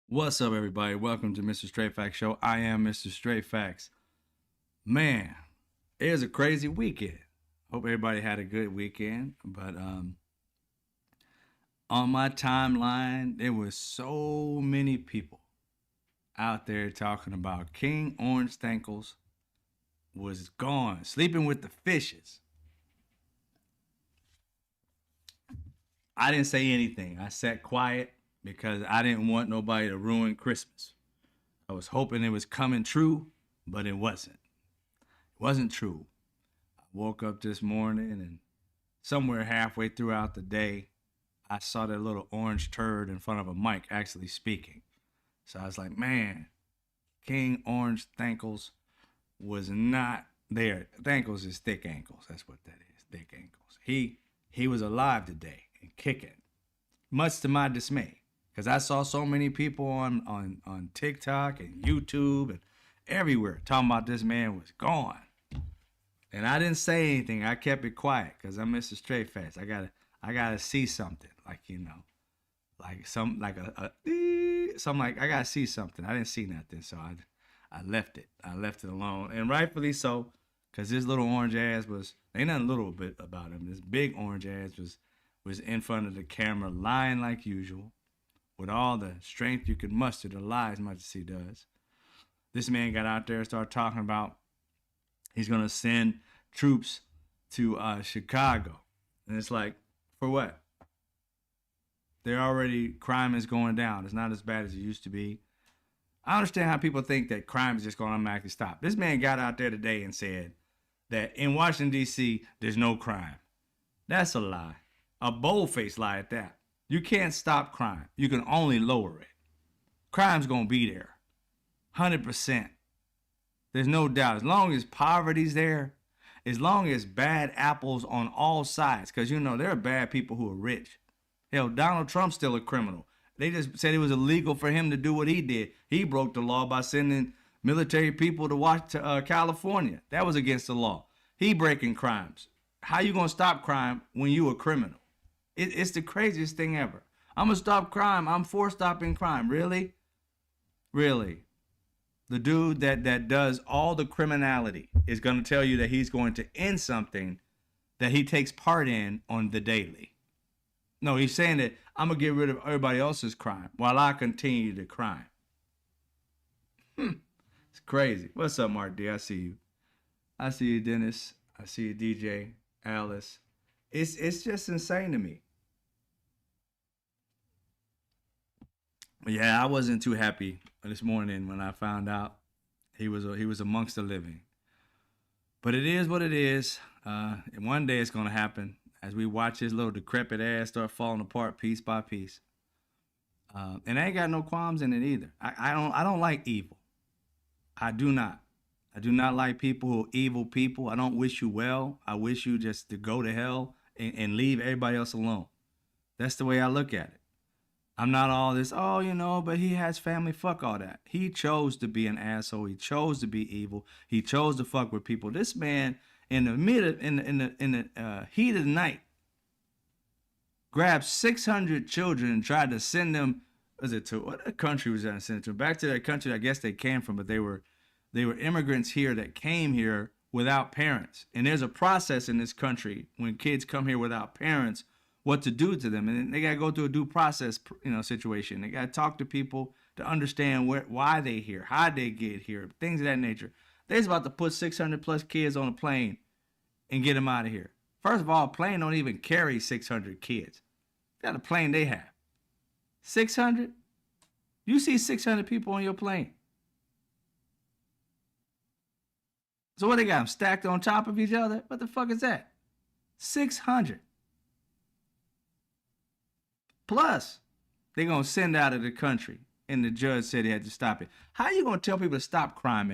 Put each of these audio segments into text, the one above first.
What's up, everybody? Welcome to Mr. Straight Facts Show. I am Mr. Straight Facts. Man, it was a crazy weekend. Hope everybody had a good weekend. But on my timeline, there was so many people out there talking about King Orange Thankles was gone, sleeping with the fishes. I didn't say anything. I sat quiet because I didn't want nobody to ruin Christmas. I was hoping it was coming true, but it wasn't. It wasn't true. I woke up this morning and somewhere halfway throughout the day, I saw that little orange turd in front of a mic actually speaking. So I was like, man, King Orange Thankles was not there. Thankles is thick ankles. That's what that is, thick ankles. He was alive today and kicking, much to my dismay. Because I saw so many people on TikTok and YouTube and everywhere talking about this man was gone. And I didn't say anything. I kept it quiet because I'm Mr. Straight Facts. I gotta see something. Like, like some like a something like I gotta see something. I didn't see nothing, so I left it. I left it alone. And rightfully so, because this little orange ass was ain't nothing little bit about him. This big orange ass was in front of the camera lying like usual, with all the strength you could muster to lie as much as he does. This man got out there and started talking about he's going to send troops to Chicago. And it's like, for what? Crime is going down. It's not as bad as it used to be. I understand how people think that crime is just going to automatically stop. This man got out there today and said that in Washington, D.C., there's no crime. That's a lie. A bold-faced lie at that. You can't stop crime. You can only lower it. Crime's going to be there. 100%. There's no doubt. As long as poverty's there, as long as bad apples on all sides, because there are bad people who are rich. Hell, Donald Trump's still a criminal. They just said it was illegal for him to do what he did. He broke the law by sending military people to California. That was against the law. He breaking crimes. How you going to stop crime when you a criminal? It's the craziest thing ever. I'm going to stop crime. I'm for stopping crime. Really? Really? The dude that does all the criminality is going to tell you that he's going to end something that he takes part in on the daily. No, he's saying that I'm going to get rid of everybody else's crime while I continue to crime. It's crazy. What's up, Mark D? I see you. I see you, Dennis. I see you, DJ, Alice. It's just insane to me. Yeah, I wasn't too happy this morning when I found out he was amongst the living. But it is what it is. And one day it's gonna happen as we watch his little decrepit ass start falling apart piece by piece. And I ain't got no qualms in it either. I don't like evil. I do not. I do not like people who are evil people. I don't wish you well. I wish you just to go to hell and leave everybody else alone. That's the way I look at it. I'm not all this, but he has family. Fuck all that. He chose to be an asshole. He chose to be evil. He chose to fuck with people. This man, in the heat of the night, grabbed 600 children and tried to send them. What country was that? Sent to back to that country. I guess they came from, but they were immigrants here that came here without parents. And there's a process in this country when kids come here without parents, what to do to them, and they gotta go through a due process, situation. They gotta talk to people to understand why they here, how they get here, things of that nature. They's about to put 600 plus kids on a plane and get them out of here. First of all, a plane don't even carry 600 kids. Got a plane they have 600. You see 600 people on your plane. So what they got them stacked on top of each other? What the fuck is that? 600. Plus, they're going to send out of the country, and the judge said he had to stop it. How are you going to tell people to stop crime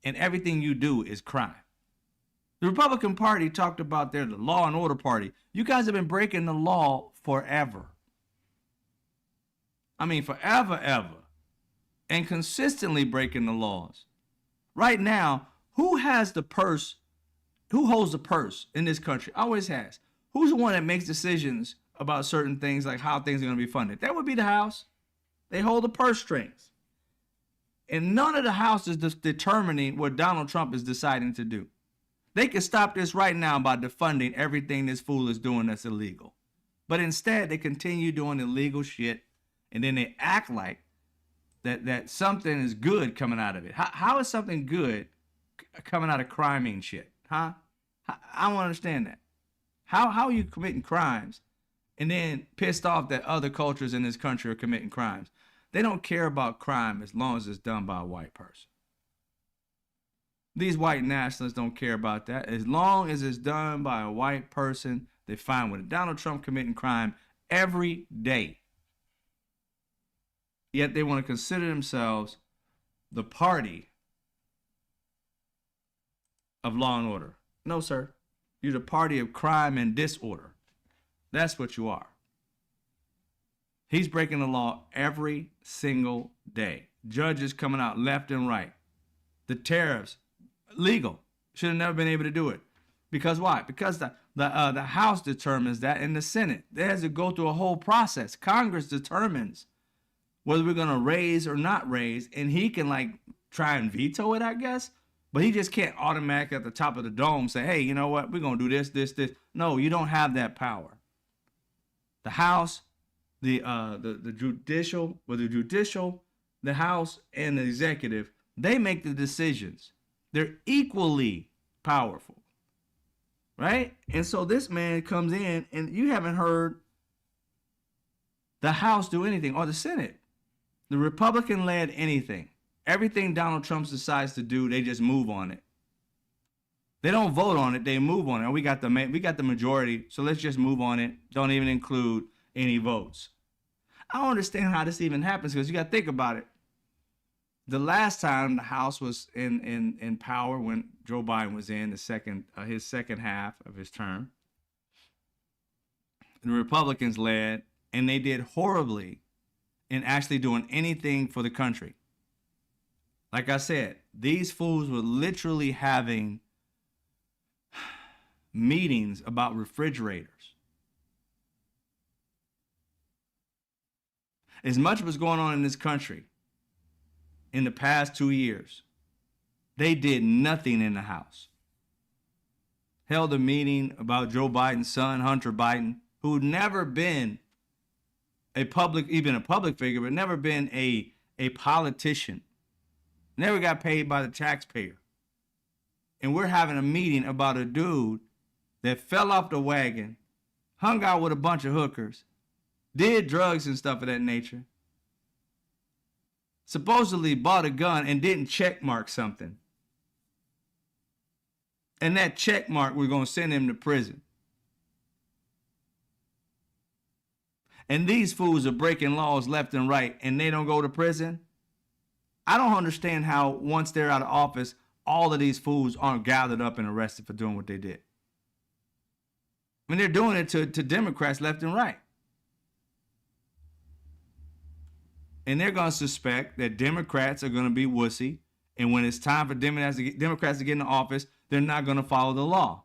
and everything you do is crime? The Republican Party talked about they're the law and order party. You guys have been breaking the law forever. I mean, forever, ever. And consistently breaking the laws. Right now, who has the purse? Who holds the purse in this country? Always has. Who's the one that makes decisions about certain things, like how things are going to be funded? That would be the House. They hold the purse strings. And none of the House is determining what Donald Trump is deciding to do. They can stop this right now by defunding everything this fool is doing that's illegal. But instead, they continue doing illegal shit, and then they act like that something is good coming out of it. How is something good coming out of criming shit? Huh? I don't understand that. How are you committing crimes and then pissed off that other cultures in this country are committing crimes? They don't care about crime as long as it's done by a white person. These white nationalists don't care about that. As long as it's done by a white person, they're fine with it. Donald Trump committing crime every day. Yet they want to consider themselves the party of law and order. No, sir. You're the party of crime and disorder. That's what you are. He's breaking the law every single day. Judges coming out left and right. The tariffs, legal. Should have never been able to do it. Because why? Because the House determines that, and the Senate. It has to go through a whole process. Congress determines whether we're going to raise or not raise, and he can like try and veto it, I guess. But he just can't automatically at the top of the dome say, hey, you know what? We're going to do this. No, you don't have that power. The House, the judicial, the House and the executive, they make the decisions. They're equally powerful, right? And so this man comes in, and you haven't heard the House do anything, or the Senate, the Republican-led anything. Everything Donald Trump decides to do, they just move on it. They don't vote on it, they move on it. We got the majority, so let's just move on it. Don't even include any votes. I don't understand how this even happens, because you got to think about it. The last time the House was in power, when Joe Biden was in his second half of his term, the Republicans led, and they did horribly in actually doing anything for the country. Like I said, these fools were literally having meetings about refrigerators. As much was going on in this country in the past 2 years, they did nothing in the House. Held a meeting about Joe Biden's son, Hunter Biden, who'd never been a public figure, but never been a politician. Never got paid by the taxpayer. And we're having a meeting about a dude that fell off the wagon, hung out with a bunch of hookers, did drugs and stuff of that nature, supposedly bought a gun and didn't check mark something. And that check mark, we're going to send him to prison. And these fools are breaking laws left and right, and they don't go to prison. I don't understand how once they're out of office, all of these fools aren't gathered up and arrested for doing what they did. I mean, they're doing it to Democrats left and right. And they're going to suspect that Democrats are going to be wussy, and when it's time for Democrats to get in the office, they're not going to follow the law.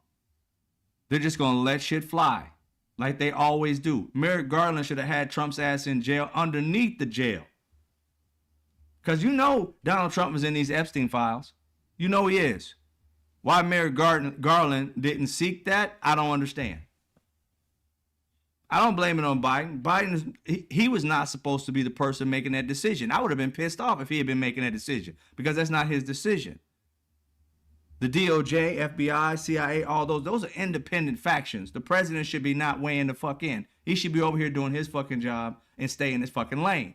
They're just going to let shit fly, like they always do. Merrick Garland should have had Trump's ass in jail underneath the jail. Because you know Donald Trump was in these Epstein files. You know he is. Why Merrick Garland didn't seek that, I don't understand. I don't blame it on Biden. Biden, he was not supposed to be the person making that decision. I would have been pissed off if he had been making that decision, because that's not his decision. The DOJ, FBI, CIA, all those are independent factions. The president should be not weighing the fuck in. He should be over here doing his fucking job and stay in his fucking lane.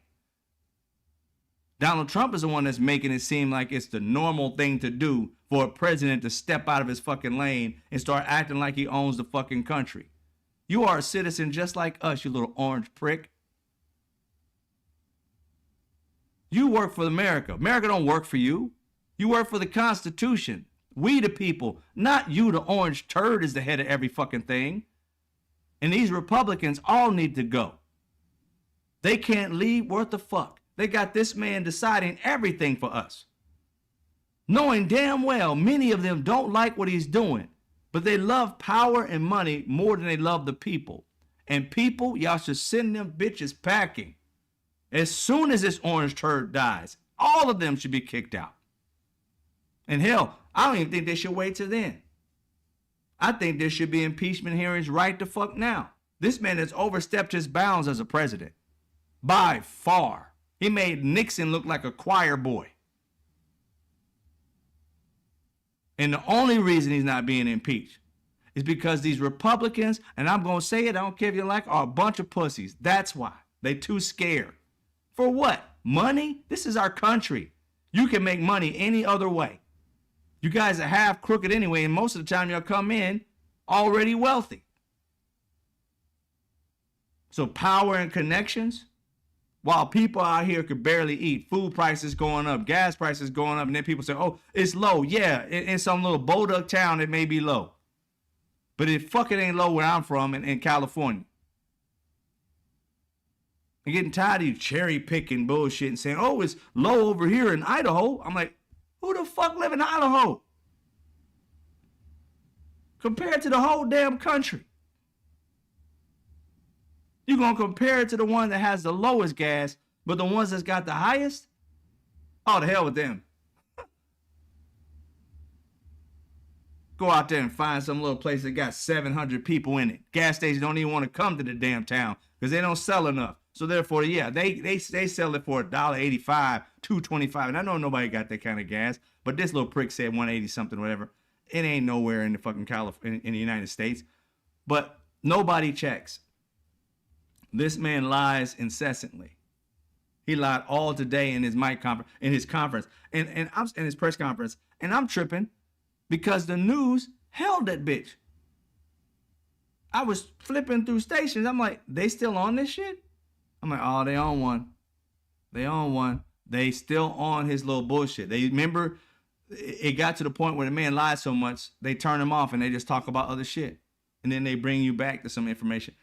Donald Trump is the one that's making it seem like it's the normal thing to do for a president to step out of his fucking lane and start acting like he owns the fucking country. You are a citizen just like us, you little orange prick. You work for America. America don't work for you. You work for the Constitution. We the people, not you, the orange turd, is the head of every fucking thing. And these Republicans all need to go. They can't lead worth the fuck. They got this man deciding everything for us, knowing damn well many of them don't like what he's doing, but they love power and money more than they love the people. And people, y'all should send them bitches packing. As soon as this orange turd dies, all of them should be kicked out. And hell, I don't even think they should wait till then. I think there should be impeachment hearings right the fuck now. This man has overstepped his bounds as a president. By far. He made Nixon look like a choir boy. And the only reason he's not being impeached is because these Republicans, and I'm going to say it, I don't care if you like, are a bunch of pussies. That's why. They too scared. For what? Money? This is our country. You can make money any other way. You guys are half crooked anyway, and most of the time you'll come in already wealthy. So power and connections, while people out here could barely eat, food prices going up, gas prices going up, and then people say, oh, it's low. Yeah, in some little Boduck town, it may be low. But it fucking ain't low where I'm from in California. I'm getting tired of you cherry picking bullshit and saying, oh, it's low over here in Idaho. I'm like, who the fuck live in Idaho? Compared to the whole damn country. You're going to compare it to the one that has the lowest gas, but the ones that's got the highest? Oh, the hell with them. Go out there and find some little place that got 700 people in it. Gas stations don't even want to come to the damn town because they don't sell enough. So therefore, yeah, they sell it for $1.85, $2.25. And I know nobody got that kind of gas, but this little prick said 180 something, whatever. It ain't nowhere in the fucking California, in the United States. But nobody checks. This man lies incessantly. He lied all today in his conference, and I'm in his press conference, and I'm tripping because the news held that bitch. I was flipping through stations. I'm like, they still on this shit? I'm like, oh, they on one. They on one. They still on his little bullshit. They remember it got to the point where the man lied so much, they turn him off and they just talk about other shit. And then they bring you back to some information.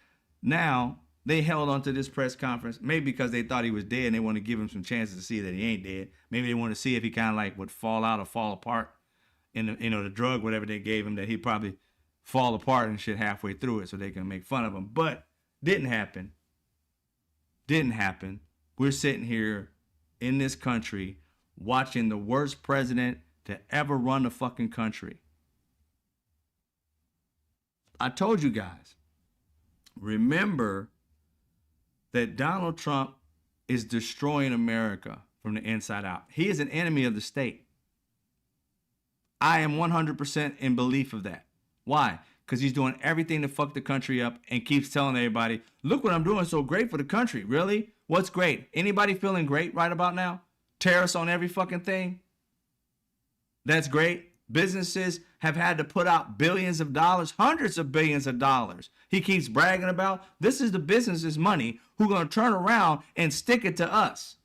Now, they held on to this press conference, maybe because they thought he was dead and they want to give him some chances to see that he ain't dead. Maybe they want to see if he kind of like would fall out or fall apart in the drug, whatever they gave him, that he'd probably fall apart and shit halfway through it so they can make fun of him. But didn't happen. Didn't happen. We're sitting here in this country watching the worst president to ever run the fucking country. I told you guys, remember that Donald Trump is destroying America from the inside out. He is an enemy of the state. I am 100% in belief of that. Why? Because he's doing everything to fuck the country up and keeps telling everybody, look what I'm doing so great for the country. Really? What's great? Anybody feeling great right about now? Tariffs on every fucking thing? That's great. Businesses have had to put out billions of dollars, hundreds of billions of dollars. He keeps bragging about, this is the business's money who are going to turn around and stick it to us.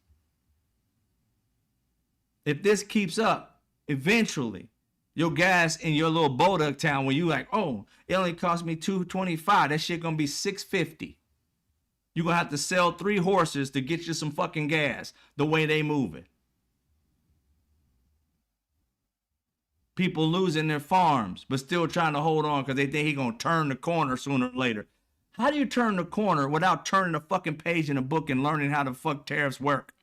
If this keeps up, eventually, your gas in your little Boduck town where you like, oh, it only cost me $2.25. That shit going to be $6.50. You're going to have to sell 3 horses to get you some fucking gas the way they move it. People losing their farms, but still trying to hold on because they think he's going to turn the corner sooner or later. How do you turn the corner without turning a fucking page in a book and learning how the fuck tariffs work?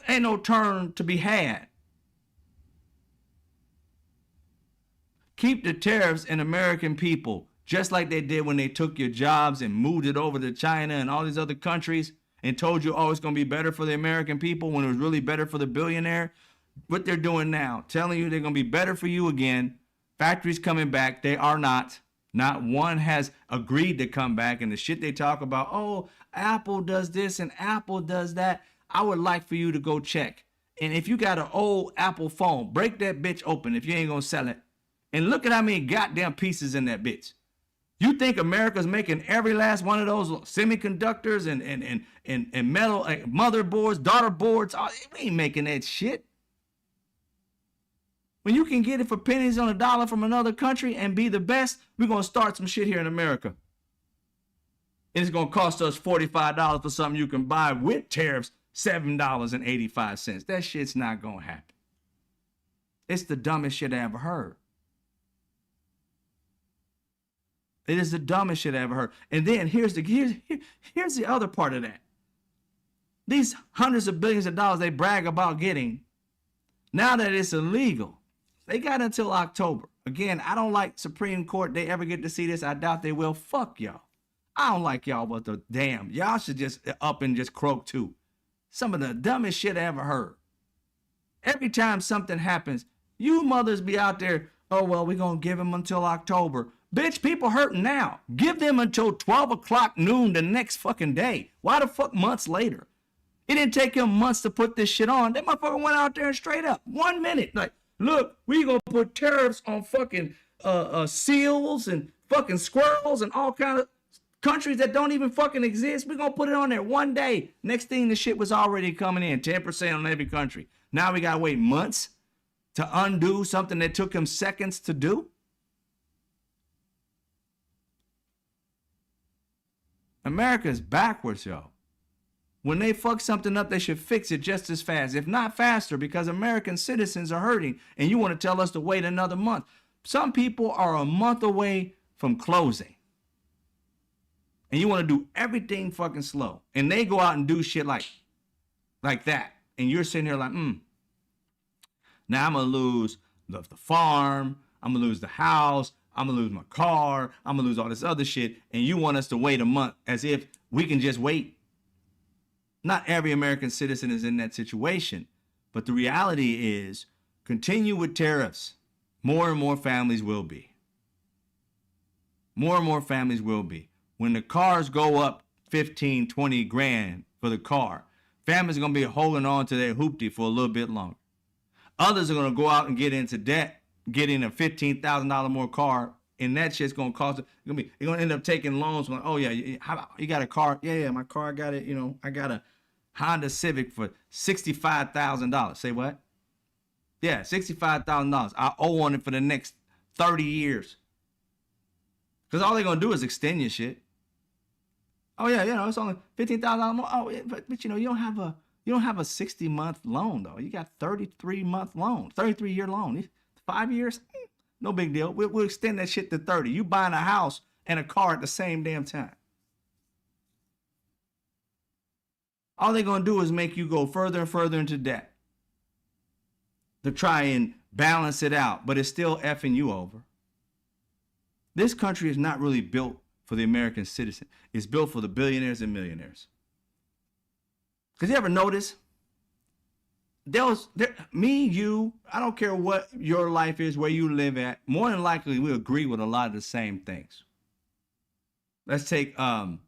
Ain't no turn to be had. Keep the tariffs in American people, just like they did when they took your jobs and moved it over to China and all these other countries and told you, oh, it's going to be better for the American people when it was really better for the billionaire. What they're doing now, telling you they're going to be better for you again. Factories coming back. They are not. Not one has agreed to come back. And the shit they talk about, oh, Apple does this and Apple does that. I would like for you to go check. And if you got an old Apple phone, break that bitch open if you ain't going to sell it. And look at how many goddamn pieces in that bitch. You think America's making every last one of those semiconductors and metal motherboards, daughter boards? Oh, we ain't making that shit. When you can get it for pennies on a dollar from another country and be the best, we're going to start some shit here in America. And it's going to cost us $45 for something you can buy with tariffs, $7.85. That shit's not going to happen. It's the dumbest shit I ever heard. It is the dumbest shit I ever heard. And then here's the other part of that. These hundreds of billions of dollars they brag about getting, now that it's illegal, they got until October. Again, I don't like Supreme Court. They ever get to see this? I doubt they will. Fuck y'all. I don't like y'all, but the damn, y'all should just up and just croak too. Some of the dumbest shit I ever heard. Every time something happens, you mothers be out there, oh, well, we're going to give them until October. Bitch, people hurting now. Give them until 12 o'clock noon the next fucking day. Why the fuck months later? It didn't take him months to put this shit on. That motherfucker went out there and straight up 1 minute. Like, look, we gonna put tariffs on fucking seals and fucking squirrels and all kind of countries that don't even fucking exist. We gonna put it on there 1 day. Next thing, the shit was already coming in, 10% on every country. Now we gotta wait months to undo something that took him seconds to do. America's backwards, yo. When they fuck something up, they should fix it just as fast, if not faster, because American citizens are hurting, and you want to tell us to wait another month. Some people are a month away from closing, and you want to do everything fucking slow, and they go out and do shit like that, and you're sitting here like, now I'm going to lose the farm, I'm going to lose the house, I'm going to lose my car, I'm going to lose all this other shit, and you want us to wait a month as if we can just wait. Not every American citizen is in that situation, but the reality is, continue with tariffs, more and more families will be. More and more families will be. When the cars go up 15, 20 grand for the car, families are going to be holding on to their hoopty for a little bit longer. Others are going to go out and get into debt, getting a $15,000 more car, and that shit's going to cost, you're going to end up taking loans. Like, oh yeah, you got a car? Yeah, my car, I got it, I got a Honda Civic for $65,000. Say what? Yeah, $65,000. I owe on it for the next 30 years. Because all they're going to do is extend your shit. Oh yeah, it's only $15,000 more. Oh, but you don't have a 60-month loan though. You got 33-month loan, 33-year loan. 5 years, no big deal. We'll extend that shit to 30. You buying a house and a car at the same damn time. All they're going to do is make you go further and further into debt to try and balance it out, but it's still effing you over. This country is not really built for the American citizen. It's built for the billionaires and millionaires. Because you ever notice, me, you, I don't care what your life is, where you live at, more than likely we agree with a lot of the same things. Let's take gun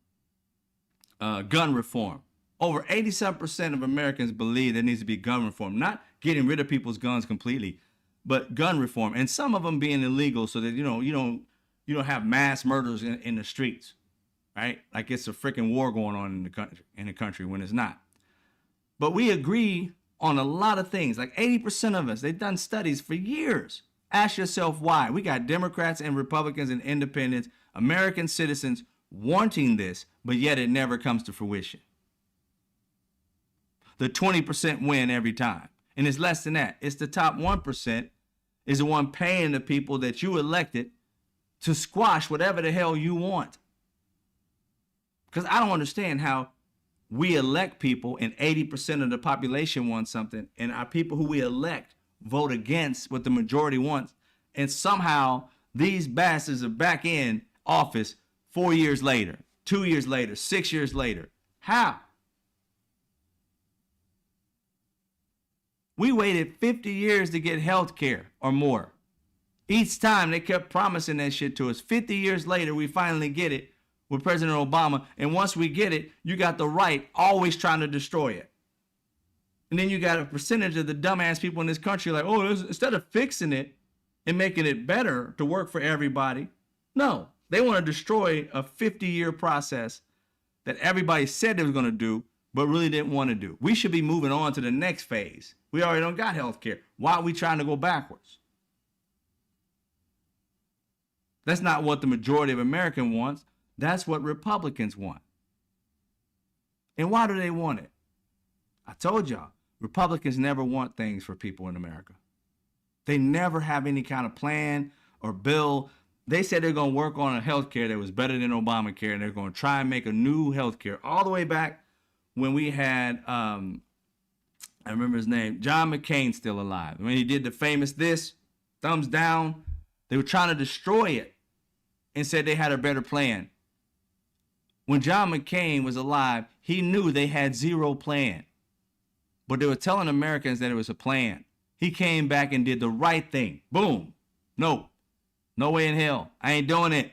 reform. Over 87% of Americans believe there needs to be gun reform. Not getting rid of people's guns completely, but gun reform. And some of them being illegal so that, you don't have mass murders in the streets, right? Like it's a freaking war going on in the country when it's not. But we agree on a lot of things. Like 80% of us, they've done studies for years. Ask yourself why. We got Democrats and Republicans and independents, American citizens wanting this, but yet it never comes to fruition. The 20% win every time. And it's less than that. It's the top 1% is the one paying the people that you elected to squash whatever the hell you want. Because I don't understand how we elect people and 80% of the population wants something, and our people who we elect vote against what the majority wants, and somehow these bastards are back in office 4 years later, 2 years later, 6 years later. How? We waited 50 years to get health care or more. Each time they kept promising that shit to us. 50 years later, we finally get it with President Obama. And once we get it, you got the right always trying to destroy it. And then you got a percentage of the dumbass people in this country like, oh, instead of fixing it and making it better to work for everybody, no, they want to destroy a 50-year process that everybody said they was going to do, but really didn't want to do. We should be moving on to the next phase. We already don't got health care. Why are we trying to go backwards? That's not what the majority of Americans wants. That's what Republicans want. And why do they want it? I told y'all, Republicans never want things for people in America. They never have any kind of plan or bill They said they're going to work on a health care that was better than Obamacare, and they're going to try and make a new health care all the way back when we had, I remember his name, John McCain still alive. When he did the famous thumbs down, they were trying to destroy it and said they had a better plan. When John McCain was alive, he knew they had zero plan. But they were telling Americans that it was a plan. He came back and did the right thing. Boom. No. No way in hell. I ain't doing it.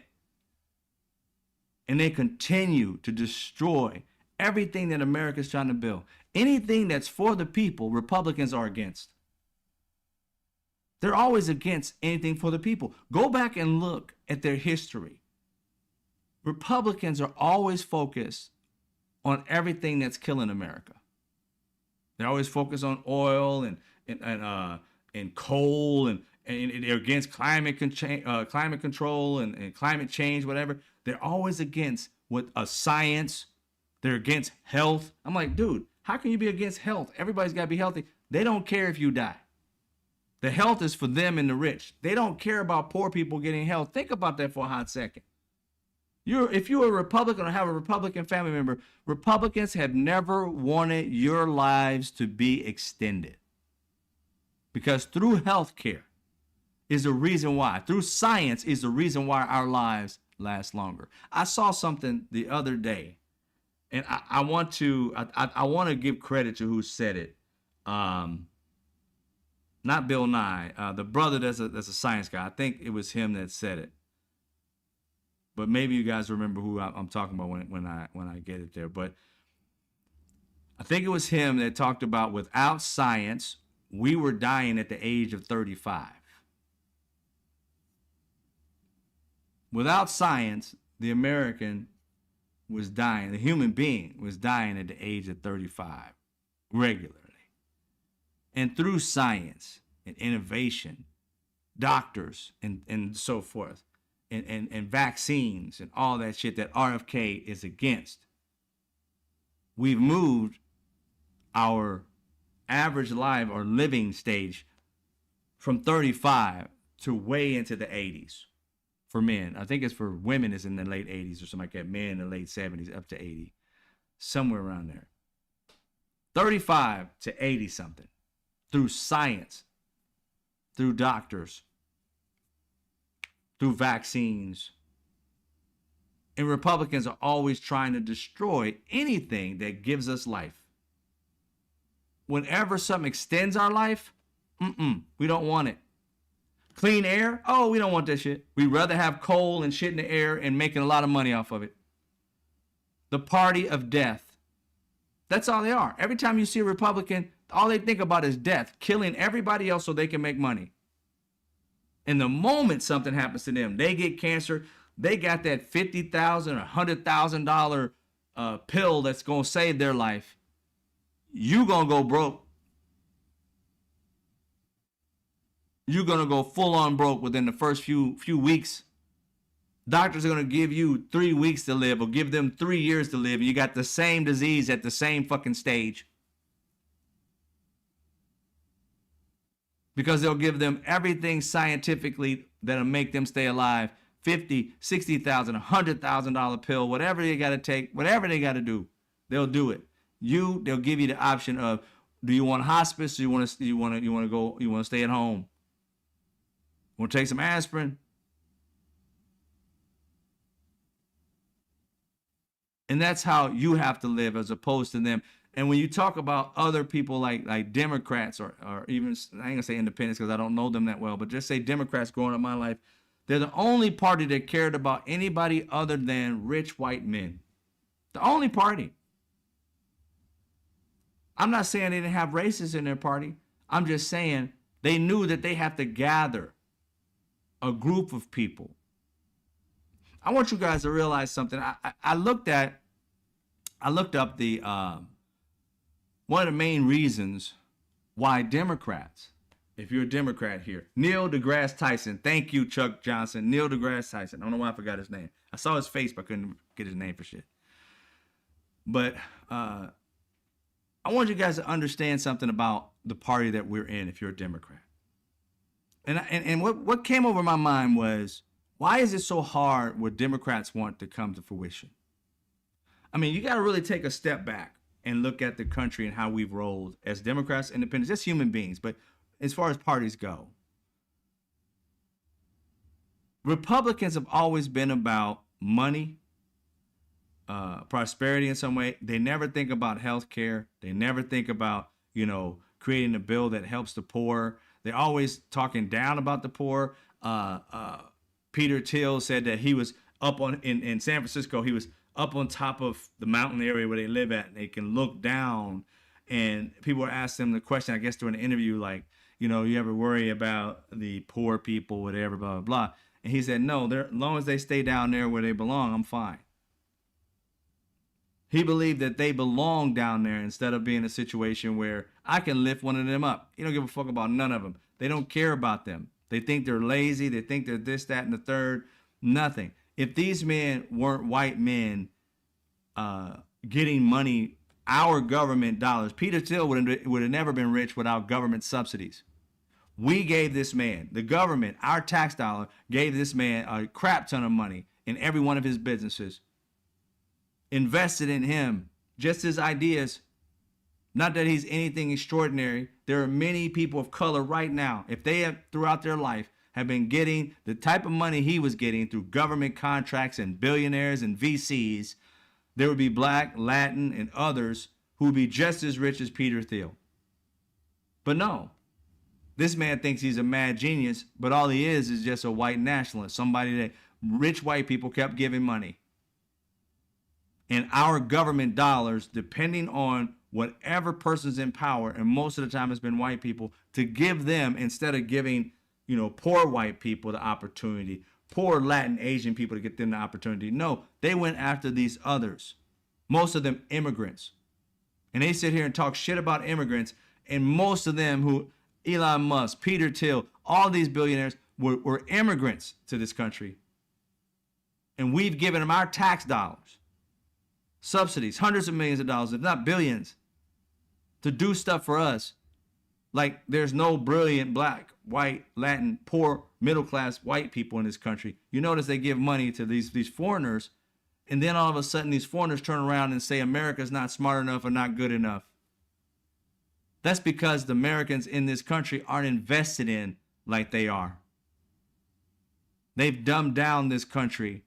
And they continue to destroy everything that America's trying to build. Anything that's for the people, Republicans are against. They're always against anything for the people. Go back and look at their history. Republicans are always focused on everything that's killing America. They're always focused on oil and coal, and they're against climate control and climate change, whatever. They're always against science. They're against health. I'm like, dude, how can you be against health? Everybody's got to be healthy. They don't care if you die. The health is for them and the rich. They don't care about poor people getting health. Think about that for a hot second. If you're a Republican or have a Republican family member, Republicans have never wanted your lives to be extended. Because through health care is the reason why. Through science is the reason why our lives last longer. I saw something the other day, and I want to give credit to who said it. Not Bill Nye, the brother that's a science guy. I think it was him that said it. But maybe you guys remember who I'm talking about when I get it there. But I think it was him that talked about without science, we were dying at the age of 35. Without science, the American was dying. The human being was dying at the age of 35 regularly. And through science and innovation, doctors and so forth, and vaccines and all that shit that RFK is against, we've moved our average life or living stage from 35 to way into the 80s for men. I think it's for women is in the late 80s or something like that. Men in the late 70s up to 80, somewhere around there. 35 to 80 something through science, through doctors, through vaccines. And Republicans are always trying to destroy anything that gives us life. Whenever something extends our life, we don't want it. Clean air? Oh, we don't want that shit. We'd rather have coal and shit in the air and making a lot of money off of it. The party of death. That's all they are. Every time you see a Republican, all they think about is death, killing everybody else so they can make money. And the moment something happens to them, they get cancer, they got that $50,000 or $100,000 pill that's going to save their life. You going to go broke. You're going to go full on broke within the first few weeks. Doctors are going to give you 3 weeks to live or give them 3 years to live. And you got the same disease at the same fucking stage. Because they'll give them everything scientifically that'll make them stay alive. $50,000, $60,000, $100,000 pill, whatever they got to take, whatever they got to do, they'll do it. They'll give you the option of, do you want hospice? Or you want to stay at home? Want to take some aspirin? And that's how you have to live as opposed to them. And when you talk about other people like Democrats or even, I ain't gonna say independents because I don't know them that well, but just say Democrats growing up my life, they're the only party that cared about anybody other than rich white men. The only party. I'm not saying they didn't have racists in their party. I'm just saying they knew that they have to gather a group of people. I want you guys to realize something. I looked up the one of the main reasons why Democrats, if you're a Democrat here, Neil deGrasse Tyson, thank you, Chuck Johnson, Neil deGrasse Tyson. I don't know why I forgot his name. I saw his face, but I couldn't get his name for shit. But I want you guys to understand something about the party that we're in if you're a Democrat. And what came over my mind was Why is it so hard what Democrats want to come to fruition? I mean, you got to really take a step back and look at the country and how we've rolled as Democrats, independents, just human beings. But as far as parties go, Republicans have always been about money, prosperity in some way. They never think about health care. They never think about, creating a bill that helps the poor. They're always talking down about the poor. Peter Thiel said that he was up in San Francisco. He was up on top of the mountain area where they live at, and they can look down. And people were asking him the question, I guess, during the interview, like, you ever worry about the poor people, whatever, blah, blah, blah. And he said, no, as long as they stay down there where they belong, I'm fine. He believed that they belong down there instead of being in a situation where I can lift one of them up. He don't give a fuck about none of them. They don't care about them. They think they're lazy. They think they're this, that, and the third. Nothing. If these men weren't white men getting money, our government dollars, Peter Thiel would have never been rich without government subsidies. We gave this man, the government, our tax dollar, gave this man a crap ton of money in every one of his businesses. Invested in him, just his ideas. Not that he's anything extraordinary. There are many people of color right now, if they have throughout their life have been getting the type of money he was getting through government contracts and billionaires and VCs, there would be black, Latin, and others who would be just as rich as Peter Thiel. But no, this man thinks he's a mad genius, but all he is just a white nationalist, somebody that rich white people kept giving money. And our government dollars, depending on whatever person's in power, and most of the time it's been white people, to give them, instead of giving, poor white people the opportunity, poor Latin, Asian people to get them the opportunity. No, they went after these others, most of them immigrants. And they sit here and talk shit about immigrants, and most of them who, Elon Musk, Peter Thiel, all these billionaires were immigrants to this country. And we've given them our tax dollars, subsidies, hundreds of millions of dollars, if not billions, to do stuff for us. Like there's no brilliant black, white, Latin, poor, middle-class white people in this country. You notice they give money to these foreigners, and then all of a sudden these foreigners turn around and say America's not smart enough or not good enough. That's because the Americans in this country aren't invested in like they are. They've dumbed down this country,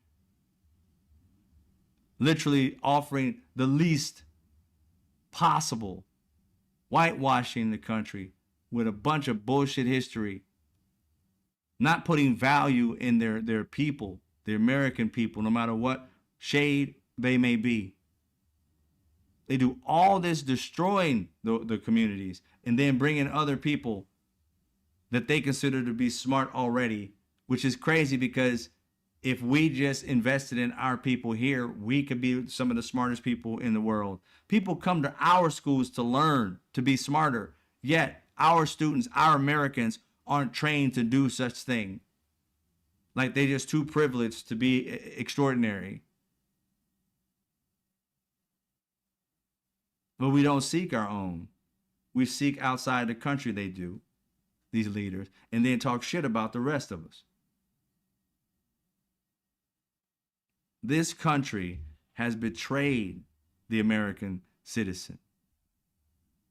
literally offering the least possible, whitewashing the country with a bunch of bullshit history, not putting value in their people, the American people, no matter what shade they may be. They do all this destroying the communities and then bringing other people that they consider to be smart already, which is crazy because if we just invested in our people here, we could be some of the smartest people in the world. People come to our schools to learn, to be smarter, yet our students, our Americans, aren't trained to do such thing. Like they're just too privileged to be extraordinary. But we don't seek our own. We seek outside the country, they do, these leaders, and then talk shit about the rest of us. This country has betrayed the American citizen.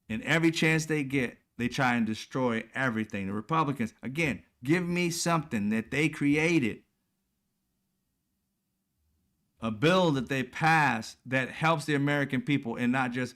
And every chance they get, they try and destroy everything. The Republicans, again, give me something that they created, a bill that they passed that helps the American people and not just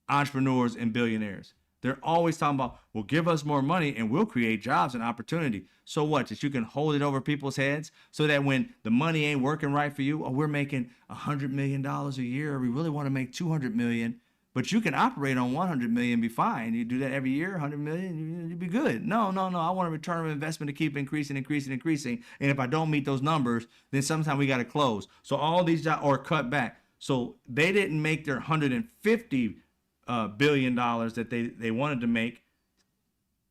entrepreneurs and billionaires. They're always talking about, well, give us more money and we'll create jobs and opportunity. So what? That you can hold it over people's heads so that when the money ain't working right for you, or we're making $100 million a year, or we really want to make $200 million, but you can operate on $100 million, be fine. You do that every year, $100 million, you'd be good. No. I want a return on investment to keep increasing. And if I don't meet those numbers, then sometimes we got to close. So all these jobs, or cut back. So they didn't make their $150 billion that they wanted to make,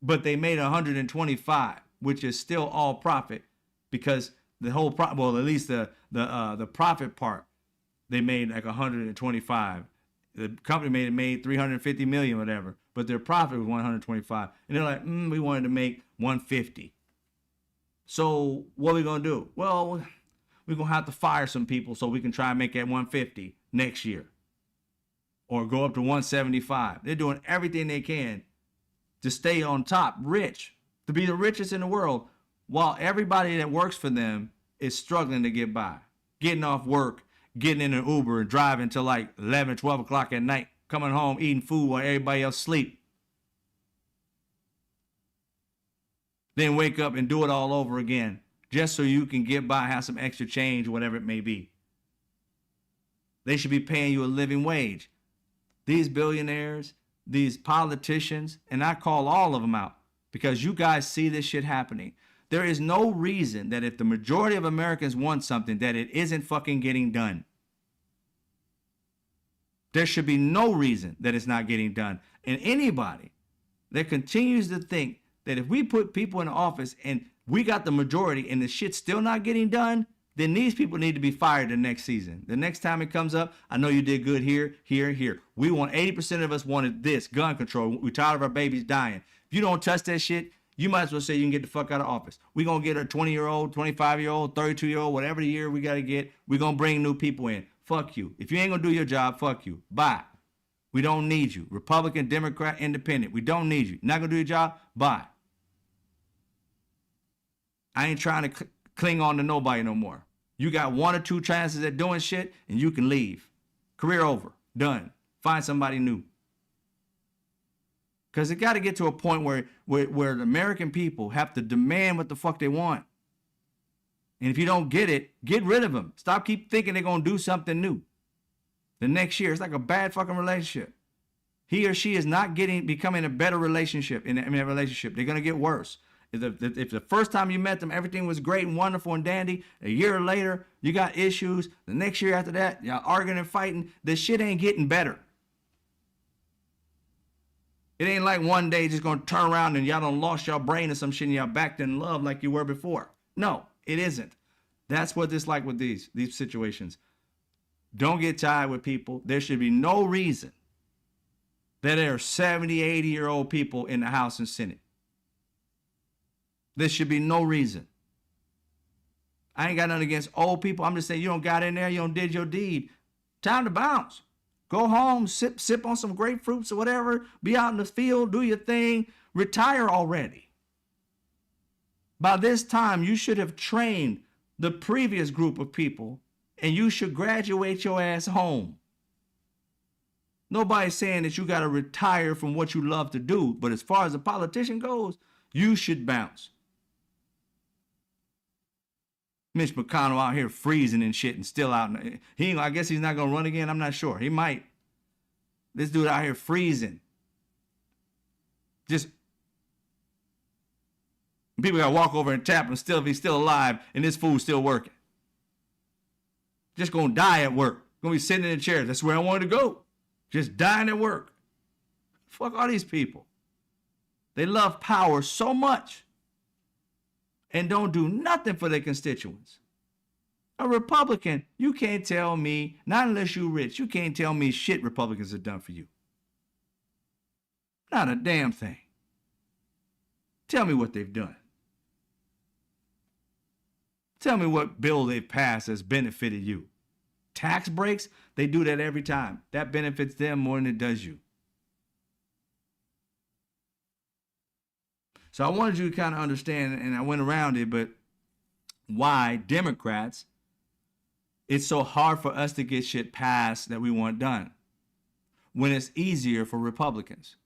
but they made 125, which is still all profit, because the whole well, at least the profit part, they made like 125. The company made 350 million, whatever, but their profit was 125, and they're like, we wanted to make 150. So what are we going to do? Well, we're going to have to fire some people so we can try and make that 150 next year or go up to 175. They're doing everything they can to stay on top, rich, to be the richest in the world, while everybody that works for them is struggling to get by, getting off work, getting in an Uber and driving till like 11, 12 o'clock at night, coming home, eating food while everybody else sleep. Then wake up and do it all over again just so you can get by, have some extra change, whatever it may be. They should be paying you a living wage. These billionaires, these politicians, and I call all of them out because you guys see this shit happening. There is no reason that if the majority of Americans want something that it isn't fucking getting done. There should be no reason that it's not getting done. And anybody that continues to think that if we put people in office and we got the majority and the shit's still not getting done, then these people need to be fired the next season. The next time it comes up, I know you did good here, here, here. We want 80% of us wanted this, gun control. We're tired of our babies dying. If you don't touch that shit, you might as well say you can get the fuck out of office. We're going to get a 20-year-old, 25-year-old, 32-year-old, whatever the year we got to get. We're going to bring new people in. Fuck you. If you ain't going to do your job, fuck you. Bye. We don't need you. Republican, Democrat, Independent. We don't need you. Not going to do your job? Bye. I ain't trying to cling on to nobody no more. You got one or two chances at doing shit and you can leave. Career over. Done. Find somebody new. Because it got to get to a point where the American people have to demand what the fuck they want. And if you don't get it, get rid of them. Stop keep thinking they're going to do something new. The next year, it's like a bad fucking relationship. He or she is not becoming a better relationship in that relationship. They're going to get worse. If the first time you met them, everything was great and wonderful and dandy, a year later, you got issues. The next year after that, y'all arguing and fighting. The shit ain't getting better. It ain't like one day just going to turn around and y'all done lost your brain or some shit and y'all back in love like you were before. No, it isn't. That's what it's like with these situations. Don't get tired with people. There should be no reason that there are 70, 80-year-old people in the House and Senate. There should be no reason. I ain't got nothing against old people. I'm just saying you don't got in there, you don't did your deed. Time to bounce. Go home, sip on some grapefruits or whatever. Be out in the field, do your thing. Retire already. By this time, you should have trained the previous group of people and you should graduate your ass home. Nobody's saying that you got to retire from what you love to do, but as far as a politician goes, you should bounce. Mitch McConnell out here freezing and shit and still out. I guess he's not going to run again. I'm not sure. He might. This dude out here freezing. Just people got to walk over and tap him still if he's still alive and this fool's still working. Just going to die at work. Going to be sitting in a chair. That's where I wanted to go. Just dying at work. Fuck all these people. They love power so much and don't do nothing for their constituents. A Republican, you can't tell me, not unless you're rich, you can't tell me shit Republicans have done for you. Not a damn thing. Tell me what they've done. Tell me what bill they've passed has benefited you. Tax breaks, they do that every time. That benefits them more than it does you. So I wanted you to kind of understand, and I went around it, but why Democrats, it's so hard for us to get shit passed that we want done when it's easier for Republicans.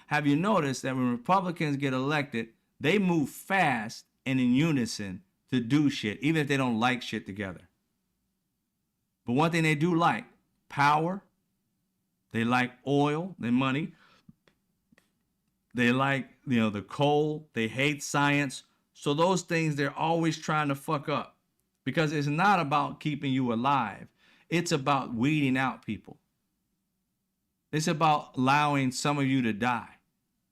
Have you noticed that when Republicans get elected, they move fast and in unison to do shit, even if they don't like shit together? But one thing they do like, power. They like oil, their money. They like, the coal. They hate science. So those things they're always trying to fuck up because it's not about keeping you alive. It's about weeding out people. It's about allowing some of you to die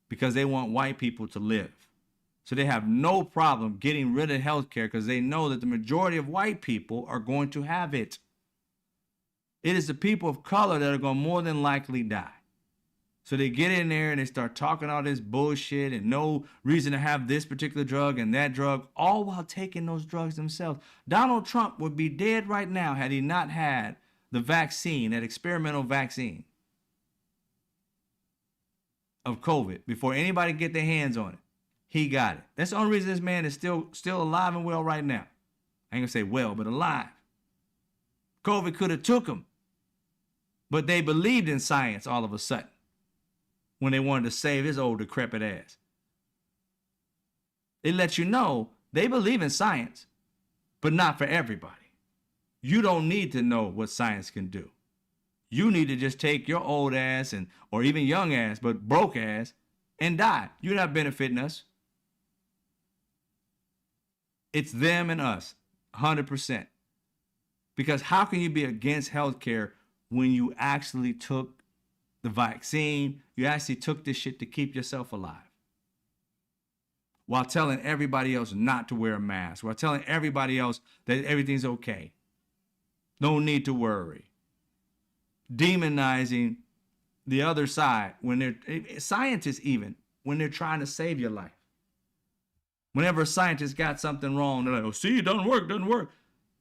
because they want white people to live. So they have no problem getting rid of health care because they know that the majority of white people are going to have it. It is the people of color that are going to more than likely die. So they get in there and they start talking all this bullshit and no reason to have this particular drug and that drug, all while taking those drugs themselves. Donald Trump would be dead right now had he not had the vaccine, that experimental vaccine of COVID, before anybody get their hands on it. He got it. That's the only reason this man is still alive and well right now. I ain't gonna say well, but alive. COVID could have took him, but they believed in science all of a sudden when they wanted to save his old decrepit ass. It lets you know they believe in science, but not for everybody. You don't need to know what science can do. You need to just take your old ass and, or even young ass, but broke ass, and die. You're not benefiting us. It's them and us, 100%. Because how can you be against healthcare when you actually took the vaccine? You actually took this shit to keep yourself alive, while telling everybody else not to wear a mask, while telling everybody else that everything's okay. No need to worry. Demonizing the other side when they're scientists, even when they're trying to save your life. Whenever a scientist got something wrong, they're like, oh, see, it doesn't work.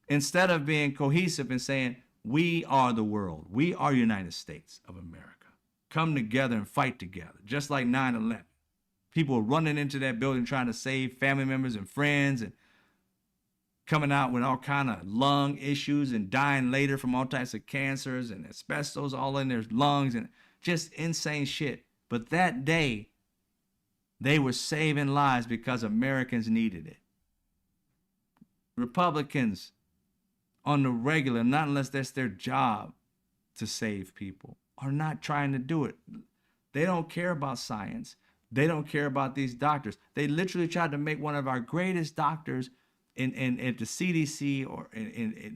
Instead of being cohesive and saying, we are the world. We are United States of America. Come together and fight together, just like 9/11. People were running into that building trying to save family members and friends and coming out with all kind of lung issues and dying later from all types of cancers and asbestos all in their lungs and just insane shit. But that day, they were saving lives because Americans needed it. Republicans, on the regular, not unless that's their job to save people, are not trying to do it. They don't care about science. They don't care about these doctors. They literally tried to make one of our greatest doctors in at the CDC or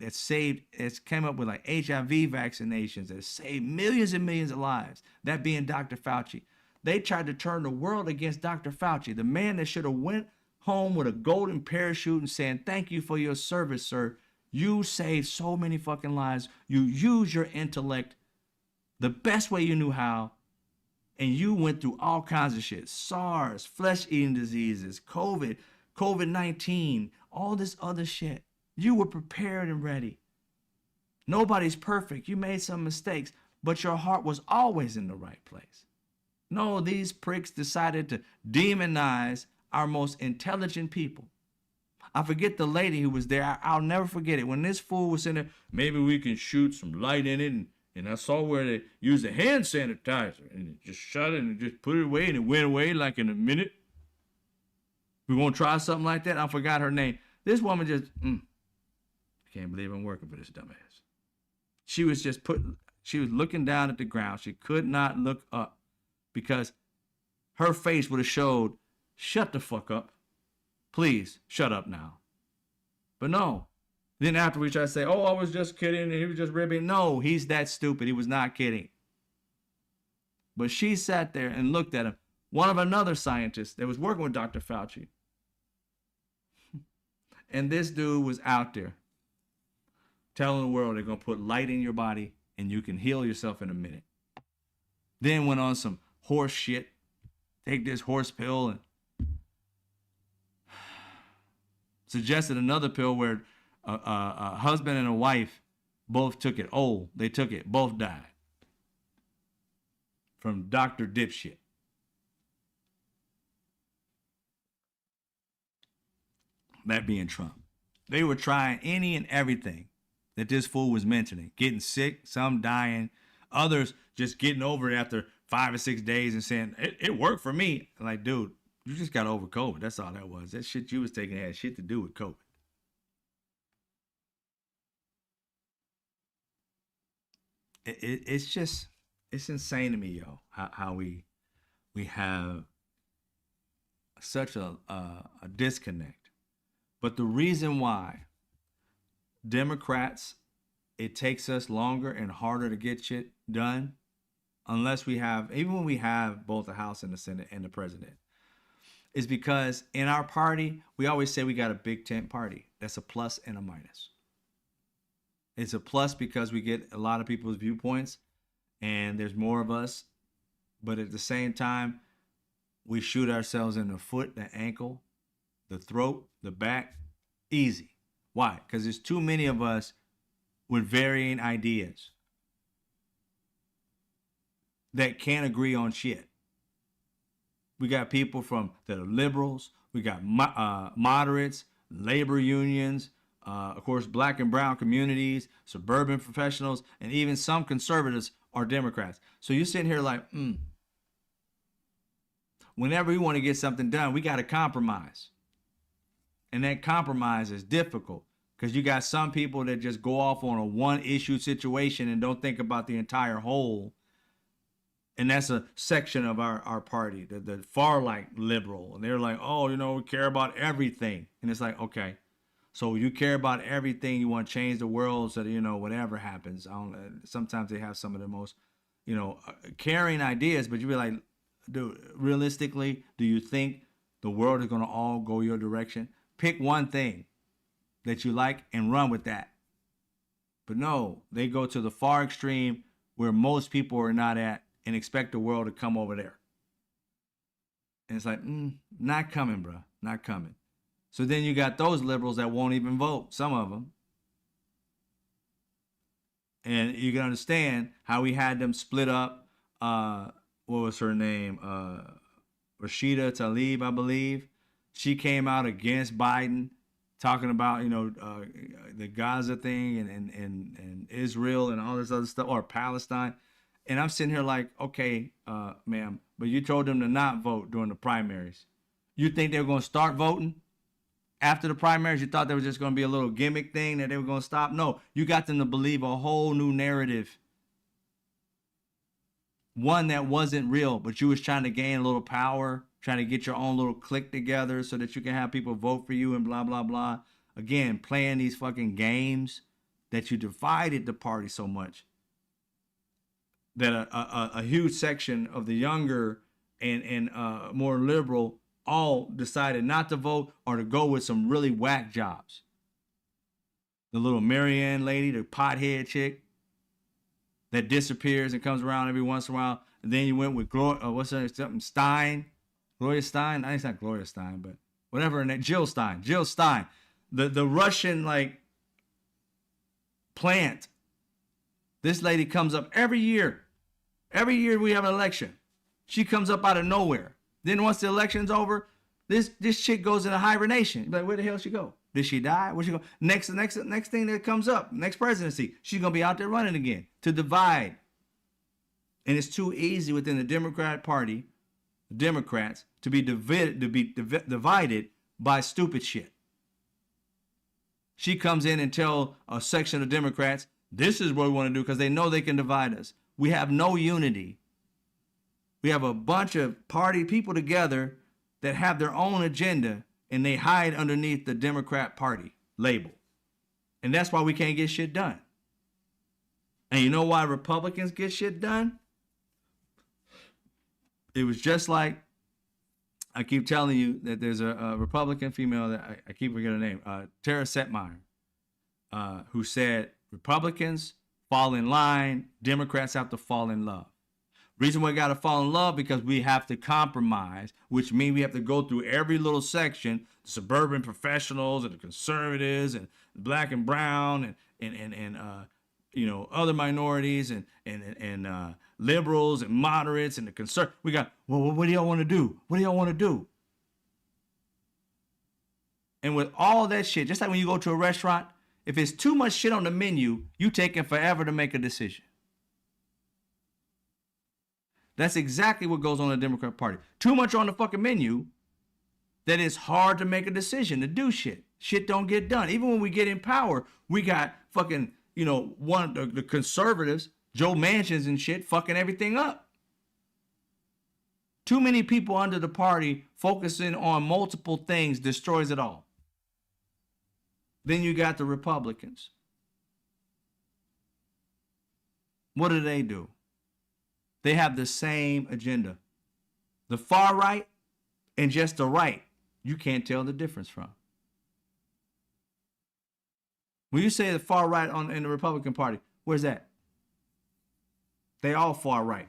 that saved, it's came up with like HIV vaccinations that saved millions and millions of lives. That being Dr. Fauci. They tried to turn the world against Dr. Fauci, the man that should have went home with a golden parachute and saying, thank you for your service, sir. You saved so many fucking lives. You used your intellect the best way you knew how. And you went through all kinds of shit. SARS, flesh-eating diseases, COVID-19, all this other shit. You were prepared and ready. Nobody's perfect. You made some mistakes, but your heart was always in the right place. No, these pricks decided to demonize our most intelligent people. I forget the lady who was there. I'll never forget it. When this fool was in there, maybe we can shoot some light in it. And I saw where they used a hand sanitizer and just shut it and just put it away and it went away like in a minute. We're going to try something like that. I forgot her name. This woman just, I can't believe I'm working for this dumbass. She was looking down at the ground. She could not look up because her face would have showed, shut the fuck up. Please, shut up now. But no. Then after we try to say, oh, I was just kidding and he was just ribbing. No, he's that stupid. He was not kidding. But she sat there and looked at him. One of another scientist that was working with Dr. Fauci. And this dude was out there telling the world they're going to put light in your body and you can heal yourself in a minute. Then went on some horse shit. Take this horse pill and suggested another pill where a husband and a wife both took it. Oh, they took it. Both died. From Dr. Dipshit. That being Trump. They were trying any and everything that this fool was mentioning. Getting sick, some dying, others just getting over it after 5 or 6 days and saying, it worked for me. Like, dude, you just got over COVID. That's all that was. That shit you was taking had shit to do with COVID. It's just, it's insane to me, yo, how we have such a disconnect. But the reason why Democrats, it takes us longer and harder to get shit done, unless we have, even when we have both the House and the Senate and the president, is because in our party, we always say we got a big tent party. That's a plus and a minus. It's a plus because we get a lot of people's viewpoints and there's more of us, but at the same time, we shoot ourselves in the foot, the ankle, the throat, the back, easy. Why? Because there's too many of us with varying ideas that can't agree on shit. We got people from that are liberals. We got moderates, labor unions, of course, black and brown communities, suburban professionals, and even some conservatives are Democrats. So you're sitting here like, whenever we want to get something done, we got to compromise. And that compromise is difficult because you got some people that just go off on a one issue situation and don't think about the entire whole. And that's a section of our party, the far right liberal. And they're like, oh, we care about everything. And it's like, okay, so you care about everything. You want to change the world so that, whatever happens. Sometimes they have some of the most, caring ideas, but you be like, dude, realistically, do you think the world is going to all go your direction? Pick one thing that you like and run with that. But no, they go to the far extreme where most people are not at and expect the world to come over there. And it's like, not coming, bro. Not coming. So then you got those liberals that won't even vote, some of them. And you can understand how we had them split up. What was her name? Rashida Tlaib, I believe. She came out against Biden, talking about, the Gaza thing and Israel and all this other stuff, or Palestine. And I'm sitting here like, okay, ma'am, but you told them to not vote during the primaries. You think they were going to start voting after the primaries? You thought there was just going to be a little gimmick thing that they were going to stop? No, you got them to believe a whole new narrative. One that wasn't real, but you was trying to gain a little power, trying to get your own little clique together so that you can have people vote for you and blah, blah, blah. Again, playing these fucking games that you divided the party so much that a huge section of the younger and more liberal all decided not to vote or to go with some really whack jobs. The little Marianne lady, the pothead chick that disappears and comes around every once in a while. And then you went with something Stein, Gloria Stein. It's not Gloria Stein, but whatever her name, Jill Stein. The Russian plant. This lady comes up every year. Every year we have an election. She comes up out of nowhere. Then once the election's over, this chick goes into hibernation. You're like, where the hell she go? Did she die? Where she go? Next thing that comes up, next presidency, she's gonna be out there running again to divide. And it's too easy within the Democrat Party, the Democrats, to be divided by stupid shit. She comes in and tell a section of Democrats, this is what we want to do, because they know they can divide us. We have no unity. We have a bunch of party people together that have their own agenda, and they hide underneath the Democrat Party label. And that's why we can't get shit done. And you know why Republicans get shit done? It was just like, I keep telling you that there's a Republican female that I keep forgetting her name, Tara Setmeyer, who said, Republicans fall in line, Democrats have to fall in love. Reason why we got to fall in love, because we have to compromise, which means we have to go through every little section, the suburban professionals and the conservatives and black and brown and other minorities and liberals and moderates and the conservatives. We got, well, what do y'all want to do? What do y'all want to do? And with all that shit, just like when you go to a restaurant, if it's too much shit on the menu, you taking forever to make a decision. That's exactly what goes on in the Democrat Party. Too much on the fucking menu that it's hard to make a decision to do shit. Shit don't get done. Even when we get in power, we got fucking, the conservatives, Joe Manchins and shit, fucking everything up. Too many people under the party focusing on multiple things destroys it all. Then you got the Republicans. What do? They have the same agenda. The far right and just the right, you can't tell the difference from. When you say the far right in the Republican Party, where's that? They all far right.